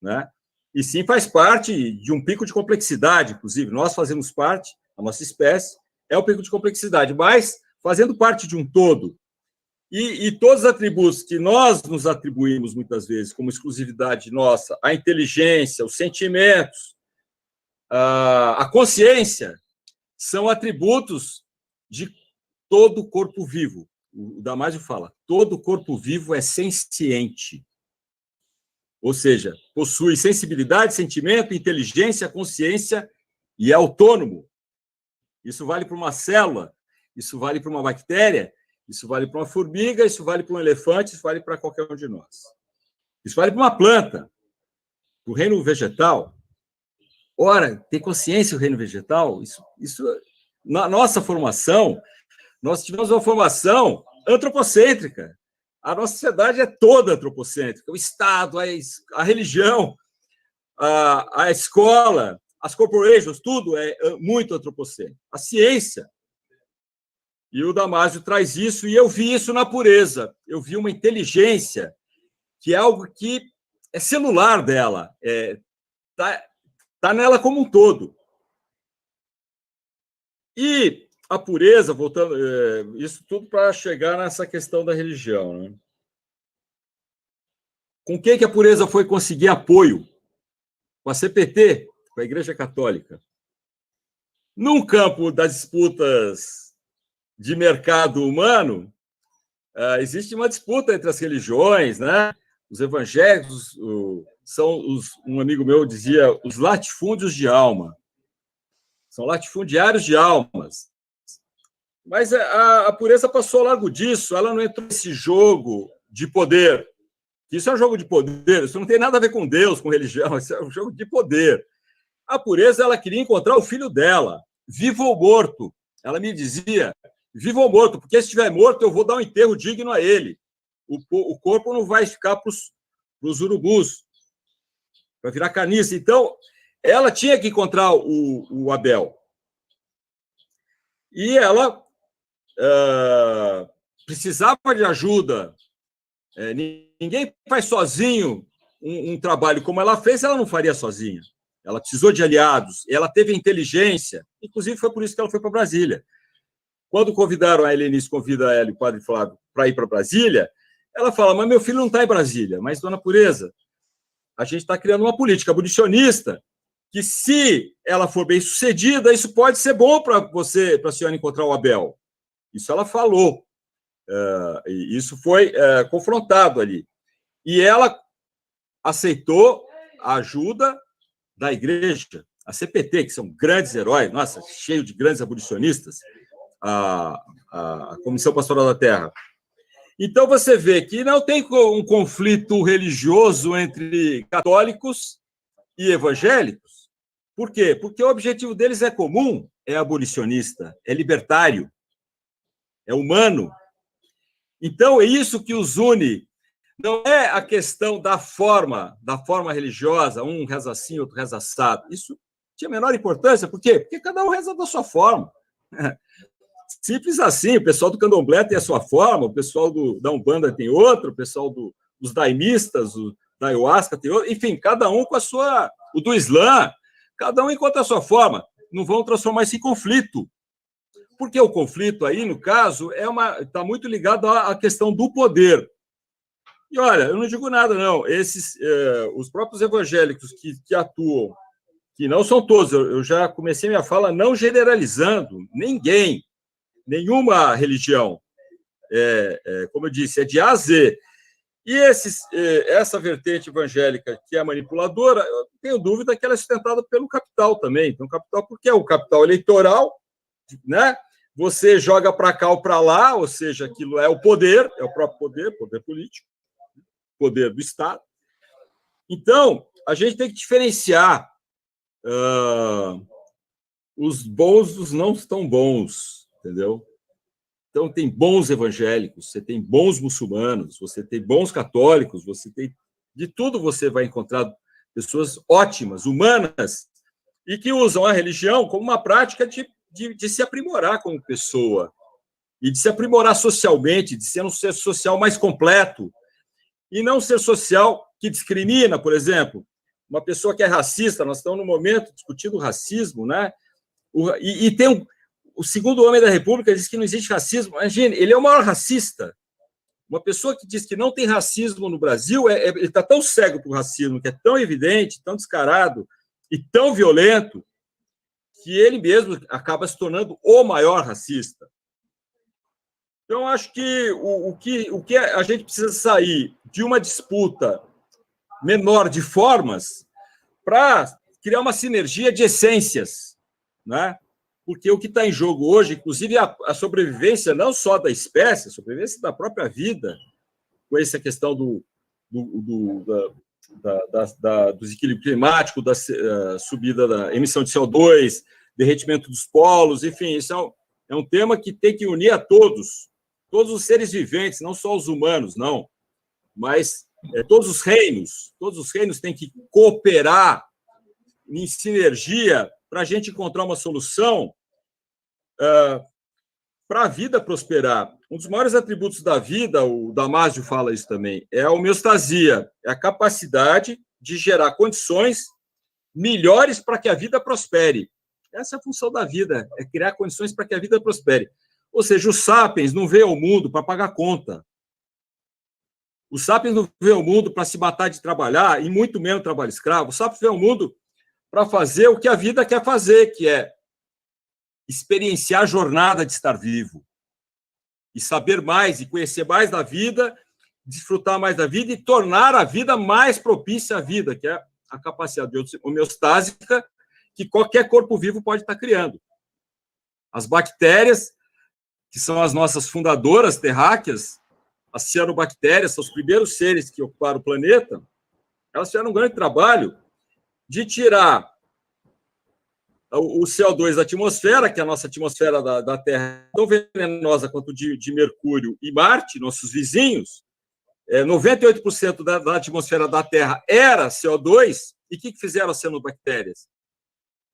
né? E sim faz parte de um pico de complexidade, inclusive. Nós fazemos parte, a nossa espécie é o pico de complexidade, mas fazendo parte de um todo. E todos os atributos que nós nos atribuímos, muitas vezes, como exclusividade nossa, a inteligência, os sentimentos, a consciência, são atributos de todo o corpo vivo. O Damasio fala, todo corpo vivo é senciente. Ou seja, possui sensibilidade, sentimento, inteligência, consciência e é autônomo. Isso vale para uma célula, isso vale para uma bactéria, isso vale para uma formiga, isso vale para um elefante, isso vale para qualquer um de nós. Isso vale para uma planta, para o reino vegetal. Ora, tem consciência o reino vegetal? Isso, na nossa formação, nós tivemos uma formação antropocêntrica. A nossa sociedade é toda antropocêntrica. O Estado, a religião, a escola, as corporations, tudo é muito antropocêntrico. A ciência. E o Damasio traz isso, e eu vi isso na pureza. Eu vi uma inteligência que é algo que é celular dela, tá nela como um todo. E a pureza, voltando, isso tudo para chegar nessa questão da religião, né? Com quem que a pureza foi conseguir apoio? Com a CPT, com a Igreja Católica. Num campo das disputas de mercado humano, existe uma disputa entre as religiões, né? Os evangélicos são, um amigo meu dizia, os latifúndios de alma. São latifundiários de almas. Mas a pureza passou ao largo disso, ela não entrou nesse jogo de poder. Isso é um jogo de poder, isso não tem nada a ver com Deus, com religião, isso é um jogo de poder. A pureza, ela queria encontrar o filho dela, vivo ou morto. Ela me dizia, vivo ou morto, porque se estiver morto, eu vou dar um enterro digno a ele. O corpo não vai ficar para os urubus, vai virar carniça. Então, ela tinha que encontrar o Abel. E ela precisava de ajuda. Ninguém faz sozinho um trabalho como ela fez, ela não faria sozinha. Ela precisou de aliados, ela teve inteligência, inclusive foi por isso que ela foi para Brasília. Quando convidaram a Helenice, convida ela e o padre Flávio para ir para Brasília, ela fala, mas meu filho não está em Brasília, mas, dona Pureza, a gente está criando uma política abolicionista que, se ela for bem sucedida, isso pode ser bom para a senhora encontrar o Abel. Isso ela falou. E isso foi confrontado ali. E ela aceitou a ajuda da igreja, a CPT, que são grandes heróis, nossa, cheio de grandes abolicionistas, a Comissão Pastoral da Terra. Então, você vê que não tem um conflito religioso entre católicos e evangélicos. Por quê? Porque o objetivo deles é comum, é abolicionista, é libertário, é humano. Então, é isso que os une. Não é a questão da forma religiosa, um reza assim, outro reza assado. Isso tinha a menor importância. Por quê? Porque cada um reza da sua forma. Simples assim. O pessoal do candomblé tem a sua forma, o pessoal da Umbanda tem outra, o pessoal dos daimistas, da ayahuasca tem outra. Enfim, cada um com a sua... O do Islã, cada um encontra a sua forma. Não vão transformar isso em conflito. Porque o conflito aí, no caso, está muito ligado à questão do poder. E, olha, eu não digo nada, não. Os próprios evangélicos que atuam, que não são todos, eu já comecei minha fala não generalizando ninguém, nenhuma religião. Como eu disse, é de A a Z. E essa vertente evangélica, que é manipuladora, eu não tenho dúvida que ela é sustentada pelo capital também. Então, capital, porque é o capital eleitoral, né? Você joga para cá ou para lá, ou seja, aquilo é o poder, é o próprio poder político, poder do Estado. Então, a gente tem que diferenciar os bons dos não tão bons, entendeu? Então, tem bons evangélicos, você tem bons muçulmanos, você tem bons católicos, você tem... De tudo você vai encontrar pessoas ótimas, humanas, e que usam a religião como uma prática de se aprimorar como pessoa, e de se aprimorar socialmente, de ser um ser social mais completo, e não ser social que discrimina, por exemplo, uma pessoa que é racista. Nós estamos, no momento, discutindo racismo, né? E tem o segundo homem da República diz que não existe racismo. Imagine, ele é o maior racista. Uma pessoa que diz que não tem racismo no Brasil, ele está tão cego para o racismo, que é tão evidente, tão descarado e tão violento, que ele mesmo acaba se tornando o maior racista. Então, acho que o que a gente precisa sair de uma disputa menor de formas para criar uma sinergia de essências, né? Porque o que está em jogo hoje, inclusive a sobrevivência não só da espécie, a sobrevivência da própria vida, com essa questão do desequilíbrio climático, da subida da emissão de CO2, derretimento dos polos, enfim, isso é um tema que tem que unir a todos os seres viventes, não só os humanos, não, mas todos os reinos têm que cooperar em sinergia para a gente encontrar uma solução para a vida prosperar. Um dos maiores atributos da vida, o Damásio fala isso também, é a homeostasia, é a capacidade de gerar condições melhores para que a vida prospere. Essa é a função da vida, é criar condições para que a vida prospere. Ou seja, os sapiens não veio ao mundo para pagar conta. Os sapiens não veio ao mundo para se matar de trabalhar, e muito menos trabalho escravo. Os sapiens veio ao mundo para fazer o que a vida quer fazer, que é experienciar a jornada de estar vivo, e saber mais, e conhecer mais da vida, desfrutar mais da vida e tornar a vida mais propícia à vida, que é a capacidade homeostásica que qualquer corpo vivo pode estar criando. As bactérias, que são as nossas fundadoras terráqueas, as cianobactérias, são os primeiros seres que ocuparam o planeta, elas fizeram um grande trabalho de tirar o CO2 da atmosfera, que é a nossa atmosfera da Terra, tão venenosa quanto de Mercúrio e Marte, nossos vizinhos. 98% da atmosfera da Terra era CO2, e o que fizeram as cianobactérias?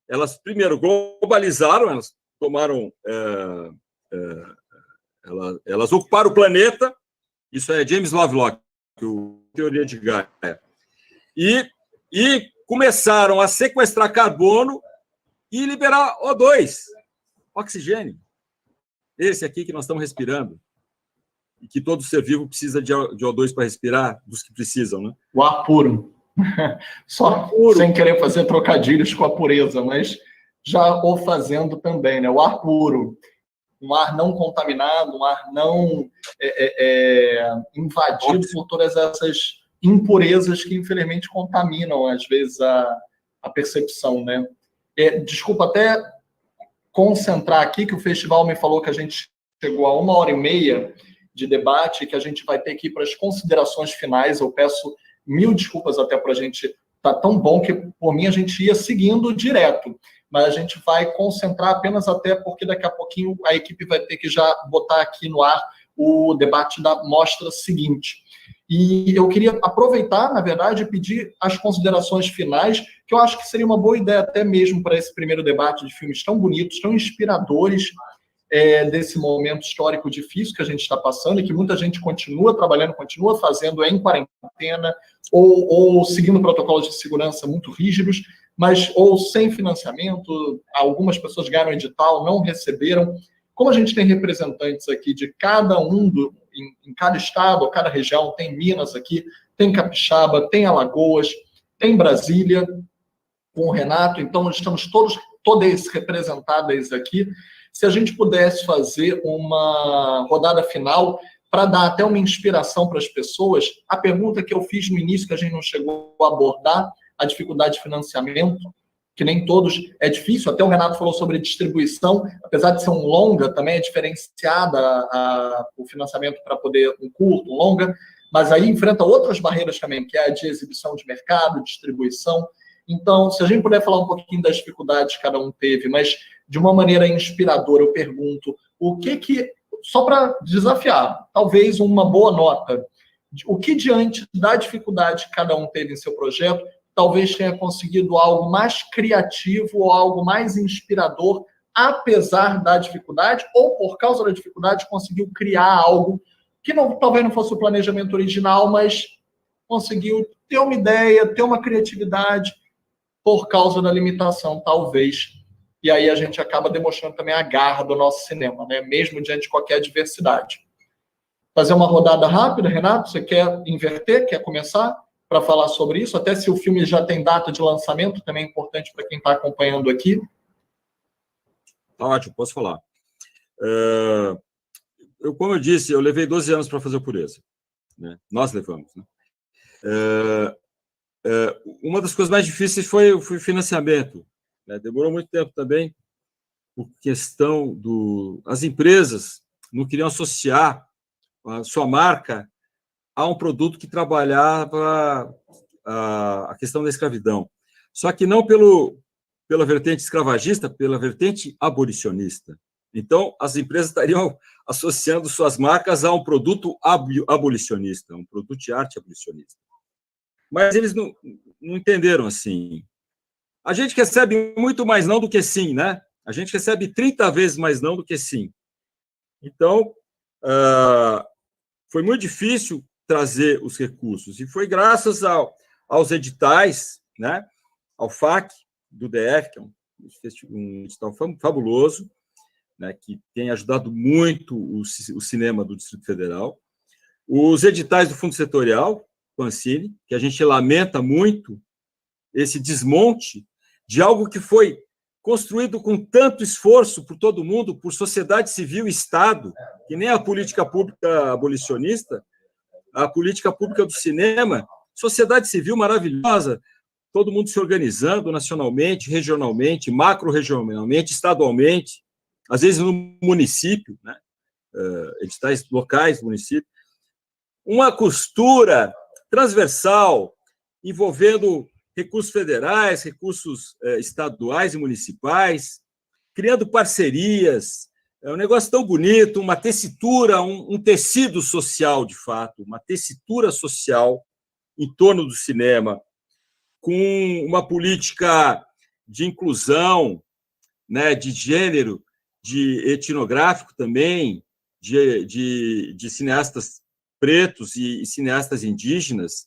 Elas, primeiro, globalizaram, elas tomaram... elas ocuparam o planeta, isso é James Lovelock, teoria de Gaia, e começaram a sequestrar carbono e liberar O2, oxigênio. Esse aqui que nós estamos respirando, e que todo ser vivo precisa de O2 para respirar, dos que precisam, né? O ar puro. Só puro. Sem querer fazer trocadilhos com a pureza, mas já o fazendo também, né? O ar puro. Um ar não contaminado, um ar não invadido por todas essas impurezas que, infelizmente, contaminam, às vezes, a percepção, né? Desculpa até concentrar aqui, que o festival me falou que a gente chegou a 1h30 de debate, que a gente vai ter que ir para as considerações finais. Eu peço 1000 desculpas até para a gente... Tá tão bom que, por mim, a gente ia seguindo direto, mas a gente vai concentrar apenas até porque daqui a pouquinho a equipe vai ter que já botar aqui no ar o debate da mostra seguinte. E eu queria aproveitar, na verdade, e pedir as considerações finais, que eu acho que seria uma boa ideia até mesmo para esse primeiro debate de filmes tão bonitos, tão inspiradores, desse momento histórico difícil que a gente está passando e que muita gente continua trabalhando, continua fazendo em quarentena ou seguindo protocolos de segurança muito rígidos, mas ou sem financiamento. Algumas pessoas ganharam edital, não receberam. Como a gente tem representantes aqui de cada em cada estado, ou cada região, tem Minas aqui, tem Capixaba, tem Alagoas, tem Brasília, com o Renato, então estamos todos representados aqui. se a gente pudesse fazer uma rodada final para dar até uma inspiração para as pessoas, a pergunta que eu fiz no início, que a gente não chegou a abordar, a dificuldade de financiamento, que nem todos é difícil, até o Renato falou sobre distribuição, apesar de ser um longa, também é diferenciada o financiamento para poder um curto, um longa, mas aí enfrenta outras barreiras também, que é a de exibição de mercado, distribuição. Então, se a gente puder falar um pouquinho das dificuldades que cada um teve, mas de uma maneira inspiradora, eu pergunto, o que só para desafiar, talvez uma boa nota, o que diante da dificuldade que cada um teve em seu projeto, talvez tenha conseguido algo mais criativo ou algo mais inspirador, apesar da dificuldade, ou por causa da dificuldade conseguiu criar algo que talvez não fosse o planejamento original, mas conseguiu ter uma ideia, ter uma criatividade por causa da limitação, talvez. E aí a gente acaba demonstrando também a garra do nosso cinema, né? Mesmo diante de qualquer adversidade. Fazer uma rodada rápida, Renato, você quer inverter, quer começar para falar sobre isso? Até se o filme já tem data de lançamento, também é importante para quem está acompanhando aqui. Tá ótimo, posso falar. Como eu disse, eu levei 12 anos para fazer o Pureza. Né? Nós levamos. Né? Uma das coisas mais difíceis foi o financiamento. Né? Demorou muito tempo também, por questão as empresas não queriam associar a sua marca a um produto que trabalhava a questão da escravidão. Só que não pela vertente escravagista, pela vertente abolicionista. Então, as empresas estariam associando suas marcas a um produto abolicionista, um produto de arte abolicionista. Mas eles não entenderam assim. A gente recebe muito mais não do que sim, né? A gente recebe 30 vezes mais não do que sim. Então, foi muito difícil trazer os recursos. E foi graças aos editais, né? Ao FAC do DF, que é um edital fabuloso, né? Que tem ajudado muito o cinema do Distrito Federal. Os editais do Fundo Setorial, Pancini, que a gente lamenta muito esse desmonte de algo que foi construído com tanto esforço por todo mundo, por sociedade civil e Estado, que nem a política pública abolicionista, a política pública do cinema, sociedade civil maravilhosa, todo mundo se organizando nacionalmente, regionalmente, macro-regionalmente, estadualmente, às vezes no município, né? Editais locais do município. Uma costura transversal, envolvendo recursos federais, recursos estaduais e municipais, criando parcerias. É um negócio tão bonito, uma tessitura, um tecido social, de fato, uma tessitura social em torno do cinema, com uma política de inclusão, né, de gênero, de etnográfico também, de cineastas pretos e cineastas indígenas.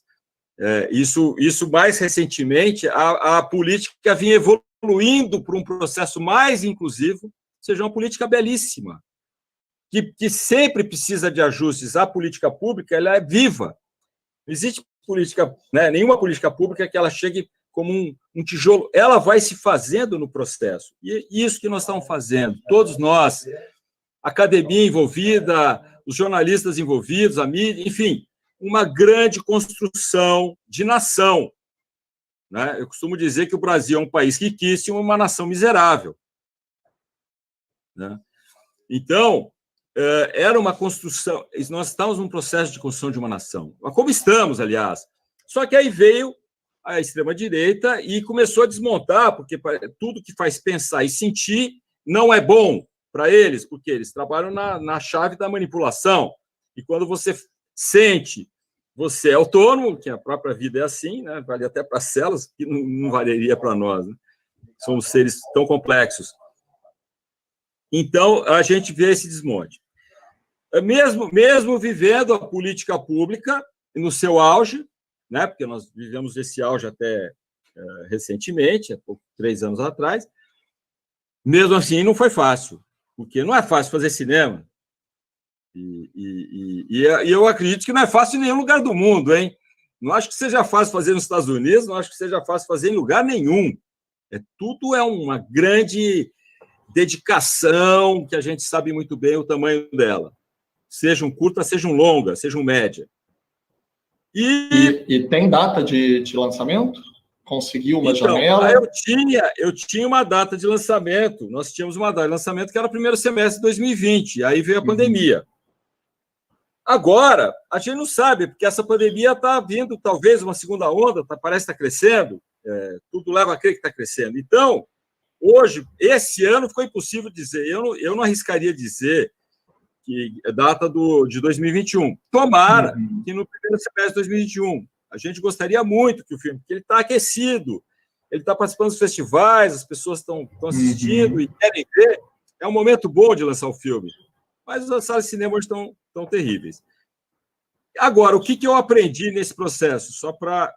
Isso mais recentemente, a política vinha evoluindo para um processo mais inclusivo, seja uma política belíssima, que sempre precisa de ajustes. A política pública ela é viva. Não existe política, né, nenhuma política pública que ela chegue como um tijolo. Ela vai se fazendo no processo. E isso que nós estamos fazendo, todos nós, a academia envolvida, os jornalistas envolvidos, a mídia, enfim, uma grande construção de nação. Né? Eu costumo dizer que o Brasil é um país riquíssimo e uma nação miserável. Né? Então, era uma construção, nós estávamos num processo de construção de uma nação, como estamos, aliás. Só que aí veio a extrema-direita e começou a desmontar, porque tudo que faz pensar e sentir não é bom para eles, porque eles trabalham na chave da manipulação. E quando você sente, você é autônomo, que a própria vida é assim, né? Vale até para células, que não valeria para nós. Né? Somos seres tão complexos. Então, a gente vê esse desmonte. Mesmo vivendo a política pública no seu auge, né? Porque nós vivemos esse auge até recentemente, há 3 anos atrás, mesmo assim não foi fácil, porque não é fácil fazer cinema. E eu acredito que não é fácil em nenhum lugar do mundo, hein? Não acho que seja fácil fazer nos Estados Unidos, não acho que seja fácil fazer em lugar nenhum. Tudo é uma grande dedicação, que a gente sabe muito bem o tamanho dela. Sejam curtas, sejam longas, sejam média. E tem data de lançamento? Conseguiu uma então, janela? Eu tinha uma data de lançamento, nós tínhamos uma data de lançamento que era o primeiro semestre de 2020, aí veio a pandemia. Agora, a gente não sabe, porque essa pandemia está vindo, talvez, uma segunda onda, parece que está crescendo, tudo leva a crer que está crescendo. Então, hoje, esse ano ficou impossível dizer, eu não arriscaria dizer que é data de 2021. Tomara que no primeiro semestre de 2021. A gente gostaria muito que o filme, porque ele está aquecido, ele está participando dos festivais, as pessoas estão assistindo e querem ver. É um momento bom de lançar o filme. Mas as salas de cinema hoje estão terríveis. Agora, o que eu aprendi nesse processo? Só para...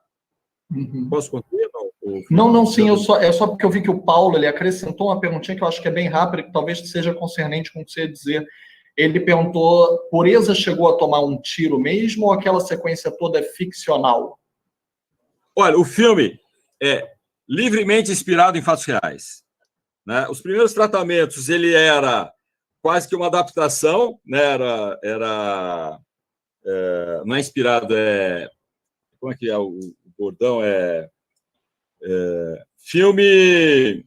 Posso concluir? Não, sim, é só porque eu vi que o Paulo ele acrescentou uma perguntinha que eu acho que é bem rápida, que talvez seja concernente com o que você ia dizer. Ele perguntou, Pureza chegou a tomar um tiro mesmo ou aquela sequência toda é ficcional? Olha, o filme é livremente inspirado em fatos reais. Né? Os primeiros tratamentos, ele era quase que uma adaptação, né? Não é inspirado, como é que é o bordão? Filme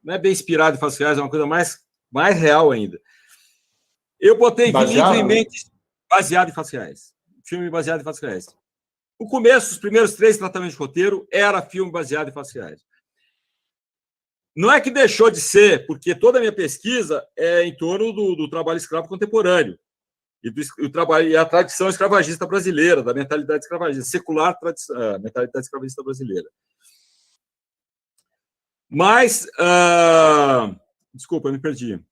não é bem inspirado em fatos reais, é uma coisa mais real ainda. Eu botei livremente baseado em fatos reais. Filme baseado em fatos reais. No começo, os primeiros 3 tratamentos de roteiro era filme baseado em fatos reais. Não é que deixou de ser, porque toda a minha pesquisa é em torno do trabalho escravo contemporâneo e a tradição escravagista brasileira, da mentalidade escravagista, secular mentalidade escravagista brasileira. Mas, desculpa, eu me perdi.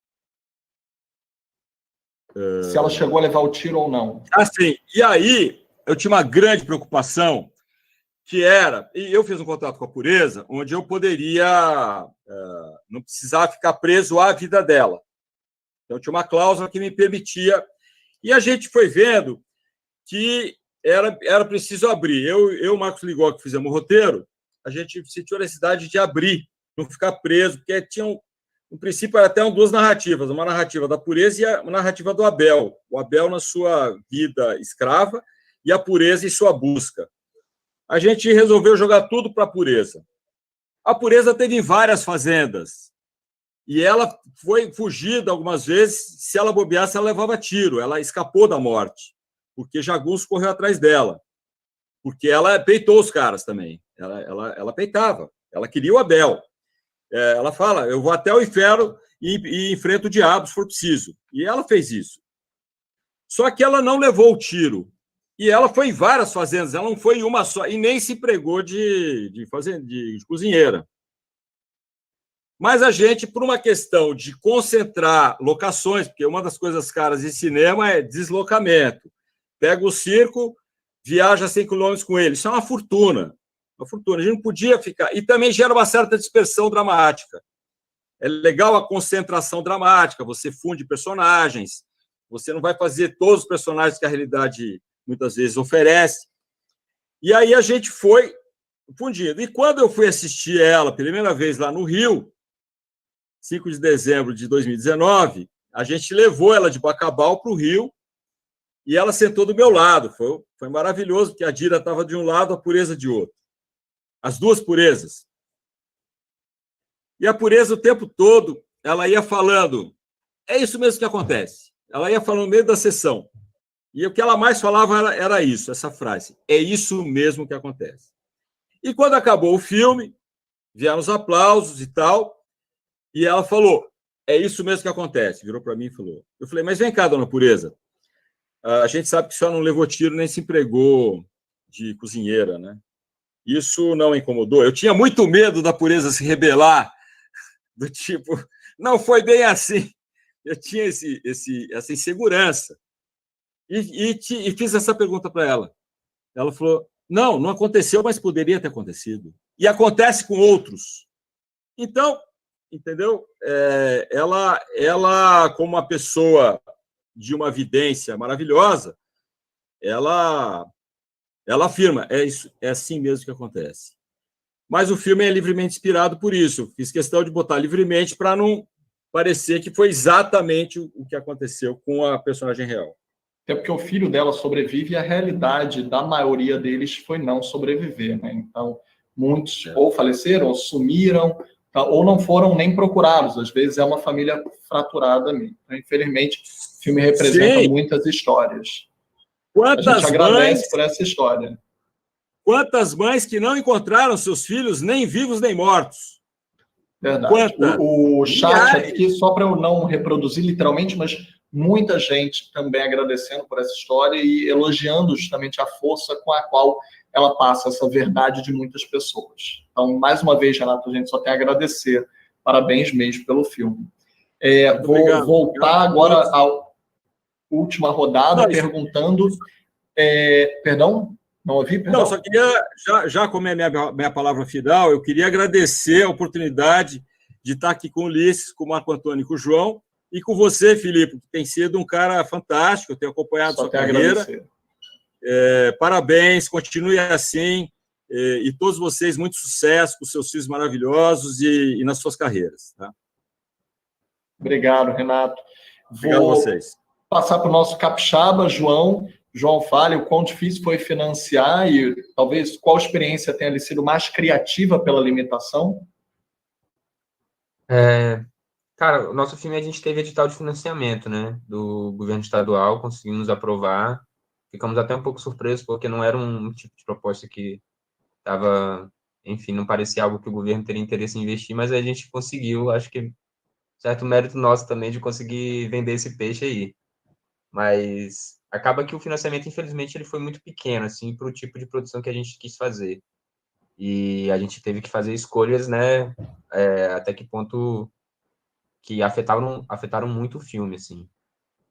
Se ela chegou a levar o tiro ou não. Sim. E aí, eu tinha uma grande preocupação, que era... E eu fiz um contrato com a Pureza, onde eu poderia... não precisava ficar preso à vida dela. Então, tinha uma cláusula que me permitia... E a gente foi vendo que era preciso abrir. Eu e o Marcos Ligó, que fizemos o roteiro, a gente sentiu a necessidade de abrir, não ficar preso, porque tinham... No princípio, era até 2 narrativas, uma narrativa da Pureza e a narrativa do Abel. O Abel na sua vida escrava e a Pureza em sua busca. A gente resolveu jogar tudo para a Pureza. A Pureza teve várias fazendas e ela foi fugida algumas vezes. Se ela bobeasse, ela levava tiro. Ela escapou da morte, porque Jagunço correu atrás dela, porque ela peitou os caras também. Ela peitava, ela queria o Abel. Ela fala, eu vou até o inferno e enfrento o diabo se for preciso. E ela fez isso. Só que ela não levou o tiro. E ela foi em várias fazendas, ela não foi em uma só, e nem se empregou de cozinheira. Mas a gente, por uma questão de concentrar locações, porque uma das coisas caras de cinema é deslocamento. Pega o circo, viaja 100 quilômetros com ele. Isso é uma fortuna. Uma fortuna. A gente não podia ficar... E também gera uma certa dispersão dramática. É legal a concentração dramática, você funde personagens, você não vai fazer todos os personagens que a realidade muitas vezes oferece. E aí a gente foi fundindo. E quando eu fui assistir ela pela primeira vez lá no Rio, 5 de dezembro de 2019, a gente levou ela de Bacabal para o Rio e ela sentou do meu lado. Foi maravilhoso, porque a Dira estava de um lado, a Pureza de outro. As 2 Purezas. E a Pureza, o tempo todo, ela ia falando, é isso mesmo que acontece. Ela ia falando no meio da sessão. E o que ela mais falava era isso, essa frase, é isso mesmo que acontece. E quando acabou o filme, vieram os aplausos e tal, e ela falou, é isso mesmo que acontece. Virou para mim e falou. Eu falei, mas vem cá, dona Pureza, a gente sabe que a senhora não levou tiro nem se empregou de cozinheira, né? Isso não a incomodou. Eu tinha muito medo da Pureza se rebelar, do tipo, não foi bem assim. Eu tinha essa insegurança. E fiz essa pergunta para ela. Ela falou, não aconteceu, mas poderia ter acontecido. E acontece com outros. Então, entendeu? Ela, como uma pessoa de uma vidência maravilhosa, ela afirma, é assim mesmo que acontece. Mas o filme é livremente inspirado por isso. Fiz questão de botar livremente para não parecer que foi exatamente o que aconteceu com a personagem real. Até porque o filho dela sobrevive e a realidade da maioria deles foi não sobreviver, né? Então, muitos ou faleceram, ou sumiram, tá? Ou não foram nem procurados. Às vezes é uma família fraturada mesmo. Então, infelizmente, o filme representa muitas histórias. A gente agradece por essa história. Quantas mães que não encontraram seus filhos nem vivos nem mortos? Verdade. O chat aqui, só para eu não reproduzir literalmente, mas muita gente também agradecendo por essa história e elogiando justamente a força com a qual ela passa essa verdade de muitas pessoas. Então, mais uma vez, Renato, a gente só tem a agradecer. Parabéns mesmo pelo filme. Vou voltar agora à última rodada, perguntando... perdão? Não ouvi, perdão? Não, só queria, já como é minha palavra final, eu queria agradecer a oportunidade de estar aqui com o Ulisses, com o Marco Antônio e com o João, e com você, Filipe, que tem sido um cara fantástico, eu tenho acompanhado sua carreira. Parabéns, continue assim, e todos vocês, muito sucesso com seus filhos maravilhosos e nas suas carreiras. Tá? Obrigado, Renato. Obrigado a vocês. Passar para o nosso capixaba, João. João, fale o quão difícil foi financiar e talvez qual experiência tenha lhe sido mais criativa pela limitação? Cara, o nosso filme a gente teve edital de financiamento, né, do governo estadual, conseguimos aprovar. Ficamos até um pouco surpresos, porque não era um tipo de proposta que estava, enfim, não parecia algo que o governo teria interesse em investir, mas a gente conseguiu, acho que certo mérito nosso também de conseguir vender esse peixe aí. Mas acaba que o financiamento, infelizmente, ele foi muito pequeno, assim, para o tipo de produção que a gente quis fazer. E a gente teve que fazer escolhas, né, até que ponto que afetaram muito o filme, assim.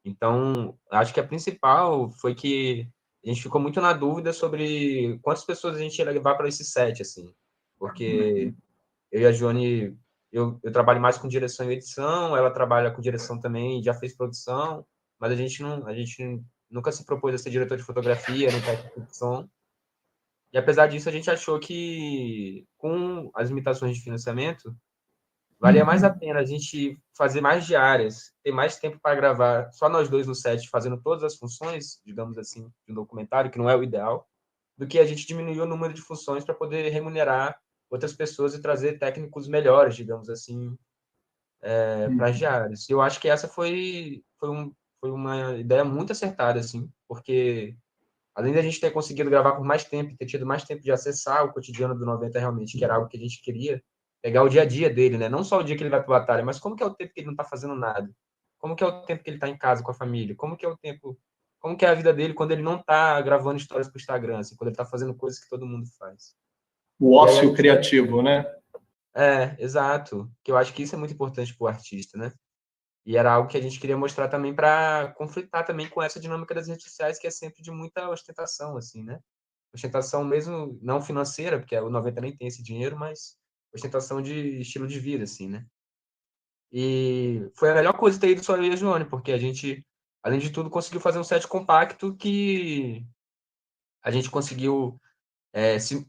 Então, acho que a principal foi que a gente ficou muito na dúvida sobre quantas pessoas a gente ia levar para esse set, assim. Porque eu e a Joane, eu trabalho mais com direção e edição, ela trabalha com direção também, já fez produção, mas a gente nunca se propôs a ser diretor de fotografia, nem técnico de som. E apesar disso, a gente achou que, com as limitações de financiamento, valia mais a pena a gente fazer mais diárias, ter mais tempo para gravar, só nós dois no set, fazendo todas as funções, digamos assim, de um documentário, que não é o ideal, do que a gente diminuir o número de funções para poder remunerar outras pessoas e trazer técnicos melhores, digamos assim, para as diárias. E eu acho que essa foi uma ideia muito acertada, assim, porque além da gente ter conseguido gravar por mais tempo, ter tido mais tempo de acessar o cotidiano do 90 realmente, que era algo que a gente queria, pegar o dia a dia dele, né? Não só o dia que ele vai para a batalha, mas como que é o tempo que ele não está fazendo nada? Como que é o tempo que ele está em casa com a família? Como que é o tempo, como que é a vida dele quando ele não está gravando histórias para o Instagram, assim, quando ele está fazendo coisas que todo mundo faz? O ócio criativo, né? Exato. Que eu acho que isso é muito importante para o artista, né? E era algo que a gente queria mostrar também para conflitar também com essa dinâmica das redes sociais, que é sempre de muita ostentação, assim, né? Ostentação mesmo não financeira, porque o 90 nem tem esse dinheiro, mas ostentação de estilo de vida, assim, né? E foi a melhor coisa ter ido só eu e a Joane, porque a gente, além de tudo, conseguiu fazer um set compacto que a gente conseguiu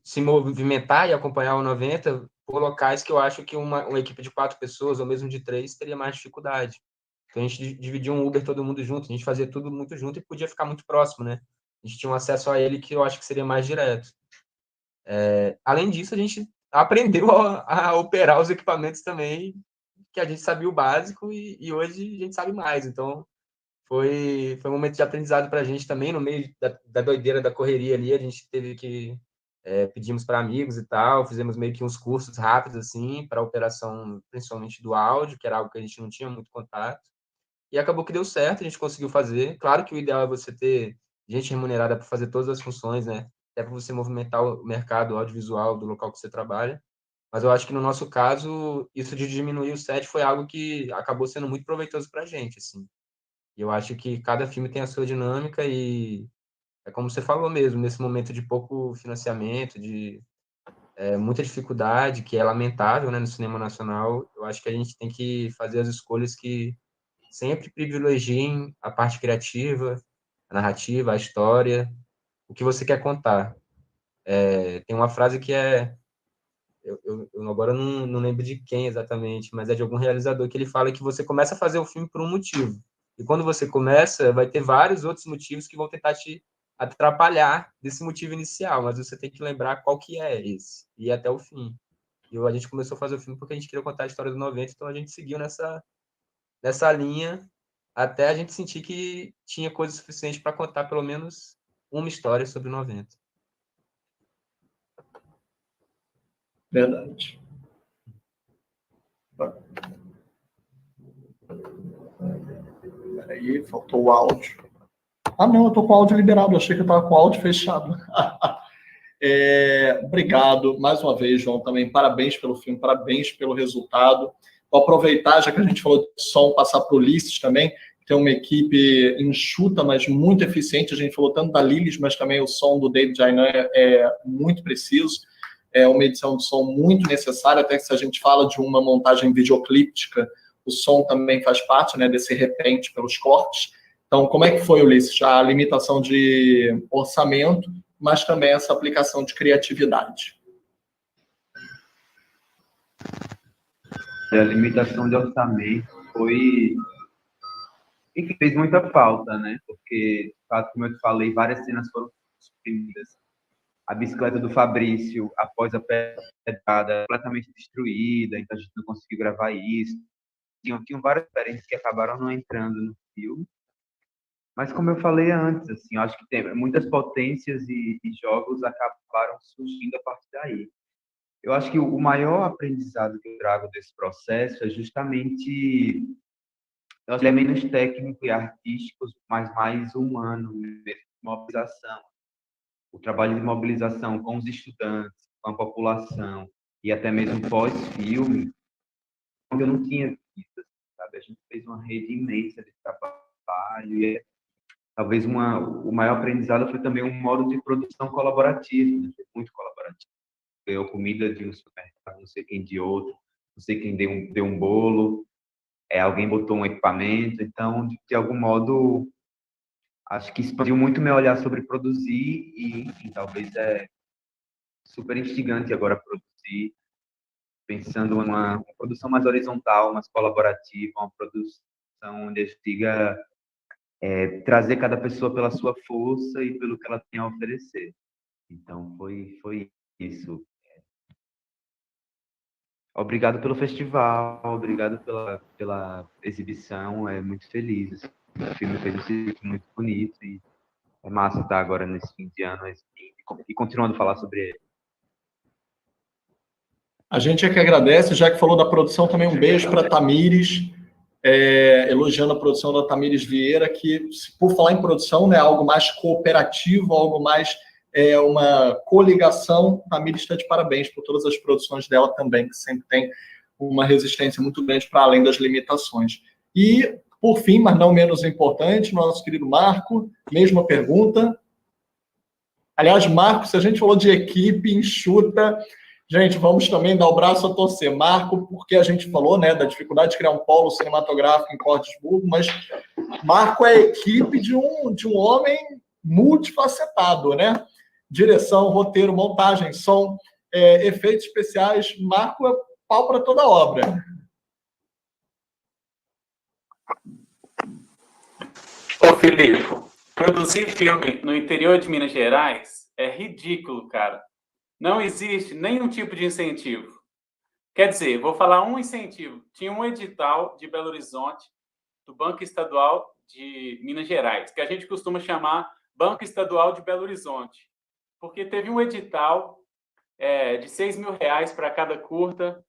se movimentar e acompanhar o 90 por locais que eu acho que uma equipe de 4 pessoas, ou mesmo de 3, teria mais dificuldade. Então, a gente dividia um Uber todo mundo junto, a gente fazia tudo muito junto e podia ficar muito próximo, né? A gente tinha um acesso a ele que eu acho que seria mais direto. Além disso, a gente aprendeu a operar os equipamentos também, que a gente sabia o básico e hoje a gente sabe mais. Então, foi um momento de aprendizado para a gente também, no meio da doideira da correria ali, a gente teve que pedimos para amigos e tal, fizemos meio que uns cursos rápidos assim para operação, principalmente do áudio, que era algo que a gente não tinha muito contato. E acabou que deu certo, a gente conseguiu fazer. Claro que o ideal é você ter gente remunerada para fazer todas as funções, né? Até para você movimentar o mercado audiovisual do local que você trabalha. Mas eu acho que no nosso caso, isso de diminuir o set foi algo que acabou sendo muito proveitoso para a gente, assim. E eu acho que cada filme tem a sua dinâmica e é como você falou mesmo, nesse momento de pouco financiamento, de muita dificuldade, que é lamentável, né, no cinema nacional, eu acho que a gente tem que fazer as escolhas que sempre privilegiem a parte criativa, a narrativa, a história, o que você quer contar. Tem uma frase que eu agora não lembro de quem exatamente, mas é de algum realizador que ele fala que você começa a fazer o filme por um motivo. E quando você começa, vai ter vários outros motivos que vão tentar te atrapalhar desse motivo inicial, mas você tem que lembrar qual que é esse, e ir até o fim. E a gente começou a fazer o filme porque a gente queria contar a história do 90, então a gente seguiu nessa linha até a gente sentir que tinha coisa suficiente para contar pelo menos uma história sobre o 90. Verdade. Peraí, faltou o áudio. Ah, não, eu tô com o áudio liberado. Eu achei que eu tava com o áudio fechado. Obrigado mais uma vez, João, também parabéns pelo filme, parabéns pelo resultado. Vou aproveitar, já que a gente falou de som, passar para o Ulisses também, que tem uma equipe enxuta, mas muito eficiente. A gente falou tanto da Lilis, mas também o som do David Jainan é muito preciso. É uma edição de som muito necessária, até que se a gente fala de uma montagem videoclíptica, o som também faz parte, né, desse repente pelos cortes. Então, como é que foi, Ulisses? A limitação de orçamento, mas também essa aplicação de criatividade. A limitação de orçamento foi... Enfim, fez muita falta, né? Porque, de fato, como eu te falei, várias cenas foram suprimidas. A bicicleta do Fabrício, após a pedrada, completamente destruída, então a gente não conseguiu gravar isso. Tinham várias referências que acabaram não entrando no filme. Mas, como eu falei antes, assim, eu acho que tem muitas potências e jogos acabaram surgindo a partir daí. Eu acho que o maior aprendizado que eu trago desse processo é justamente... Eu acho que ele é menos técnico e artístico, mas mais humano, mesmo, de mobilização. O trabalho de mobilização com os estudantes, com a população, e até mesmo pós-filme, onde eu não tinha visto, sabe? A gente fez uma rede imensa de trabalho, e talvez o maior aprendizado foi também um modo de produção colaborativo, né? Muito colaborativo. Ganhou comida de um supermercado, não sei quem de outro, não sei quem deu um bolo, alguém botou um equipamento, então, de algum modo, acho que expandiu muito meu olhar sobre produzir e, enfim, talvez é super instigante agora produzir, pensando numa produção mais horizontal, mais colaborativa, uma produção onde a gente diga trazer cada pessoa pela sua força e pelo que ela tem a oferecer. Então, foi isso. Obrigado pelo festival, obrigado pela exibição, é muito feliz. Assim. O filme fez um ciclo muito bonito e é massa estar agora nesse fim de ano e continuando a falar sobre ele. A gente é que agradece, já que falou da produção, também um beijo para Tamires, elogiando a produção da Tamires Vieira, que, por falar em produção, né, algo mais cooperativo, algo mais uma coligação. Tamires está de parabéns por todas as produções dela também, que sempre tem uma resistência muito grande para além das limitações. E, por fim, mas não menos importante, nosso querido Marco, mesma pergunta. Aliás, Marco, se a gente falou de equipe enxuta, gente, vamos também dar o braço a torcer. Marco, porque a gente falou, né, da dificuldade de criar um polo cinematográfico em Cordesburgo, mas Marco é a equipe de um homem multifacetado, né? Direção, roteiro, montagem, som, efeitos especiais. Marco é pau para toda obra. Ô, Felipe, produzir filme no interior de Minas Gerais é ridículo, cara. Não existe nenhum tipo de incentivo. Quer dizer, vou falar um incentivo. Tinha um edital de Belo Horizonte, do Banco Estadual de Minas Gerais, que a gente costuma chamar Banco Estadual de Belo Horizonte, porque teve um edital de R$6 mil para cada curta,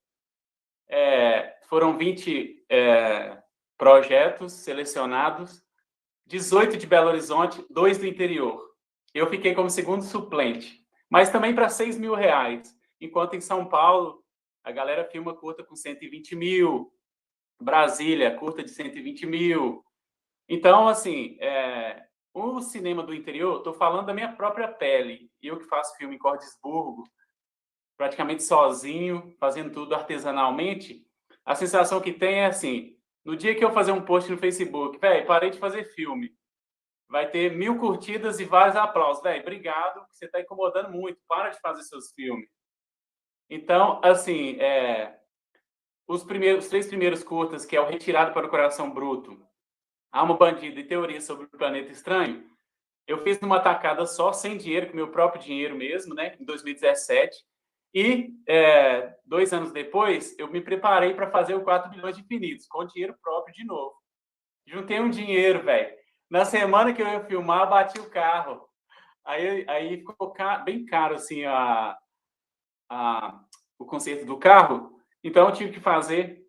foram 20 projetos selecionados, 18 de Belo Horizonte, 2 do interior. Eu fiquei como segundo suplente, mas também para R$6 mil, enquanto em São Paulo a galera filma curta com 120 mil, Brasília, curta de 120 mil. Então, assim, o cinema do interior, estou falando da minha própria pele. Eu que faço filme em Cordesburgo, praticamente sozinho, fazendo tudo artesanalmente, a sensação que tem é assim, no dia que eu fazer um post no Facebook, velho, parei de fazer filme, vai ter 1000 curtidas e vários aplausos. Velho, obrigado, você está incomodando muito, para de fazer seus filmes. Então, assim, os 3 primeiros curtas, que é o Retirado para o Coração Bruto, Alma Bandida e Teoria sobre o Planeta Estranho, eu fiz numa tacada só, sem dinheiro, com meu próprio dinheiro mesmo, né, em 2017. E 2 anos depois, eu me preparei para fazer o 4 Milhões de Infinitos, com dinheiro próprio de novo. Juntei um dinheiro, velho. Na semana que eu ia filmar, eu bati o carro. Aí ficou bem caro, assim, o conserto do carro. Então, eu tive que fazer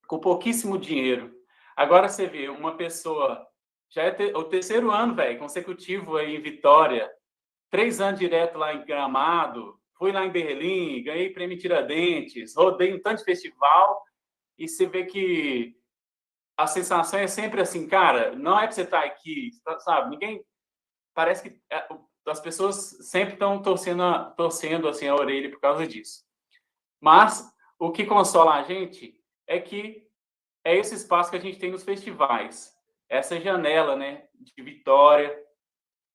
com pouquíssimo dinheiro. Agora, você vê, uma pessoa... Já é o 3º ano, velho, consecutivo aí em Vitória. 3 anos direto lá em Gramado. Fui lá em Berlim, ganhei prêmio Tiradentes, rodei um tanto de festival. E você vê que a sensação é sempre assim, cara, não é para você estar aqui, sabe? Ninguém... Parece que as pessoas sempre estão torcendo assim, a orelha por causa disso. Mas o que consola a gente é que é esse espaço que a gente tem nos festivais. Essa janela, né, de vitória.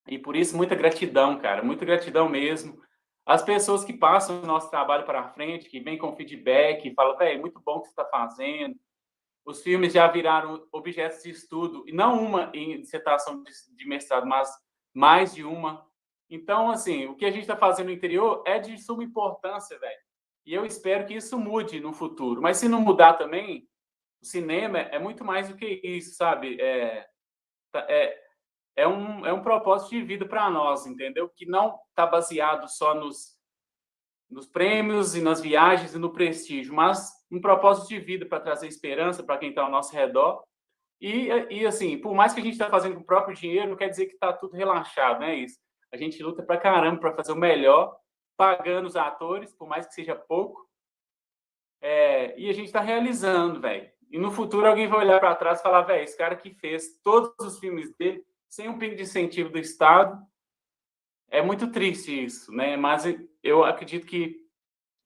E por isso, muita gratidão, cara. Muita gratidão mesmo. As pessoas que passam o nosso trabalho para frente, que vêm com feedback, falam, velho, muito bom o que você está fazendo. Os filmes já viraram objetos de estudo, e não uma em dissertação de mestrado, mas mais de uma. Então, assim, o que a gente está fazendo no interior é de suma importância, velho. E eu espero que isso mude no futuro. Mas se não mudar também, o cinema é muito mais do que isso, sabe? É um propósito de vida para nós, entendeu? Que não está baseado só nos prêmios e nas viagens e no prestígio, mas um propósito de vida para trazer esperança para quem está ao nosso redor. E assim, por mais que a gente está fazendo com o próprio dinheiro, não quer dizer que está tudo relaxado, não é isso. A gente luta para caramba para fazer o melhor, pagando os atores, por mais que seja pouco. E a gente está realizando, velho. E no futuro alguém vai olhar para trás e falar, velho, esse cara que fez todos os filmes dele sem um pingo de incentivo do Estado. É muito triste isso, né? Mas eu acredito que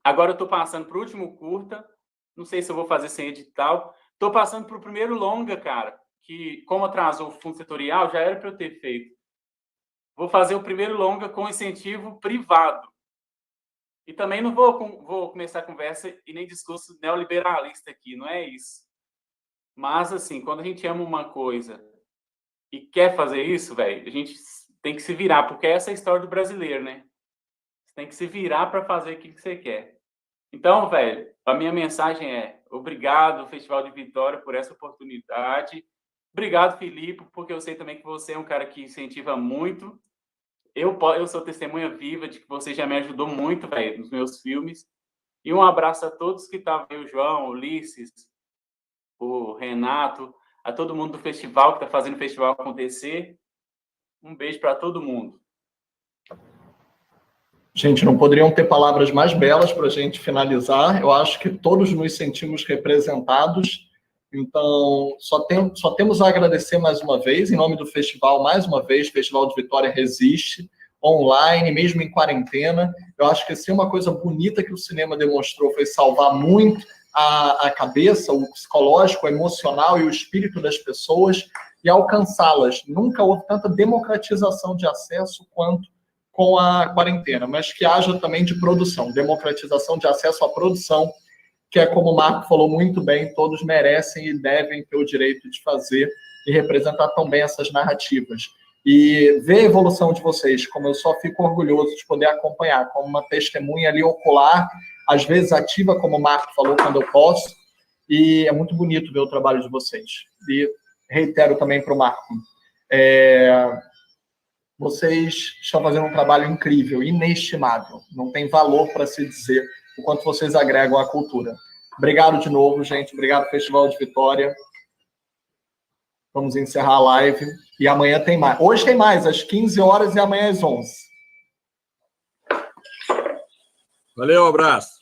agora eu estou passando para o último curta, não sei se eu vou fazer sem edital, estou passando para o primeiro longa, cara, que como atrasou o fundo setorial, já era para eu ter feito. Vou fazer o primeiro longa com incentivo privado. E também não vou começar a conversa e nem discurso neoliberalista aqui, não é isso. Mas, assim, quando a gente ama uma coisa e quer fazer isso, velho, a gente tem que se virar, porque essa é a história do brasileiro, né? Você tem que se virar para fazer aquilo que você quer. Então, velho, a minha mensagem é obrigado, Festival de Vitória, por essa oportunidade. Obrigado, Filipe, porque eu sei também que você é um cara que incentiva muito. Eu sou testemunha viva de que você já me ajudou muito, velho, nos meus filmes. E um abraço a todos que estavam aí, o João, o Ulisses, o Renato, a todo mundo do festival que está fazendo o festival acontecer. Um beijo para todo mundo. Gente, não poderiam ter palavras mais belas para a gente finalizar. Eu acho que todos nos sentimos representados. Então, só temos a agradecer mais uma vez, em nome do festival, mais uma vez, o Festival de Vitória resiste, online, mesmo em quarentena. Eu acho que se uma coisa bonita que o cinema demonstrou foi salvar muito a cabeça, o psicológico, o emocional e o espírito das pessoas e alcançá-las. Nunca houve tanta democratização de acesso quanto com a quarentena, mas que haja também de produção, democratização de acesso à produção, que é como o Marco falou muito bem, todos merecem e devem ter o direito de fazer e representar tão bem essas narrativas. E ver a evolução de vocês, como eu só fico orgulhoso de poder acompanhar, como uma testemunha ali ocular, às vezes ativa, como o Marco falou, quando eu posso, e é muito bonito ver o trabalho de vocês. E reitero também para o Marco, vocês estão fazendo um trabalho incrível, inestimável, não tem valor para se dizer o quanto vocês agregam à cultura. Obrigado de novo, gente. Obrigado, Festival de Vitória. Vamos encerrar a live. E amanhã tem mais. Hoje tem mais, às 15 horas e amanhã às 11. Valeu, abraço.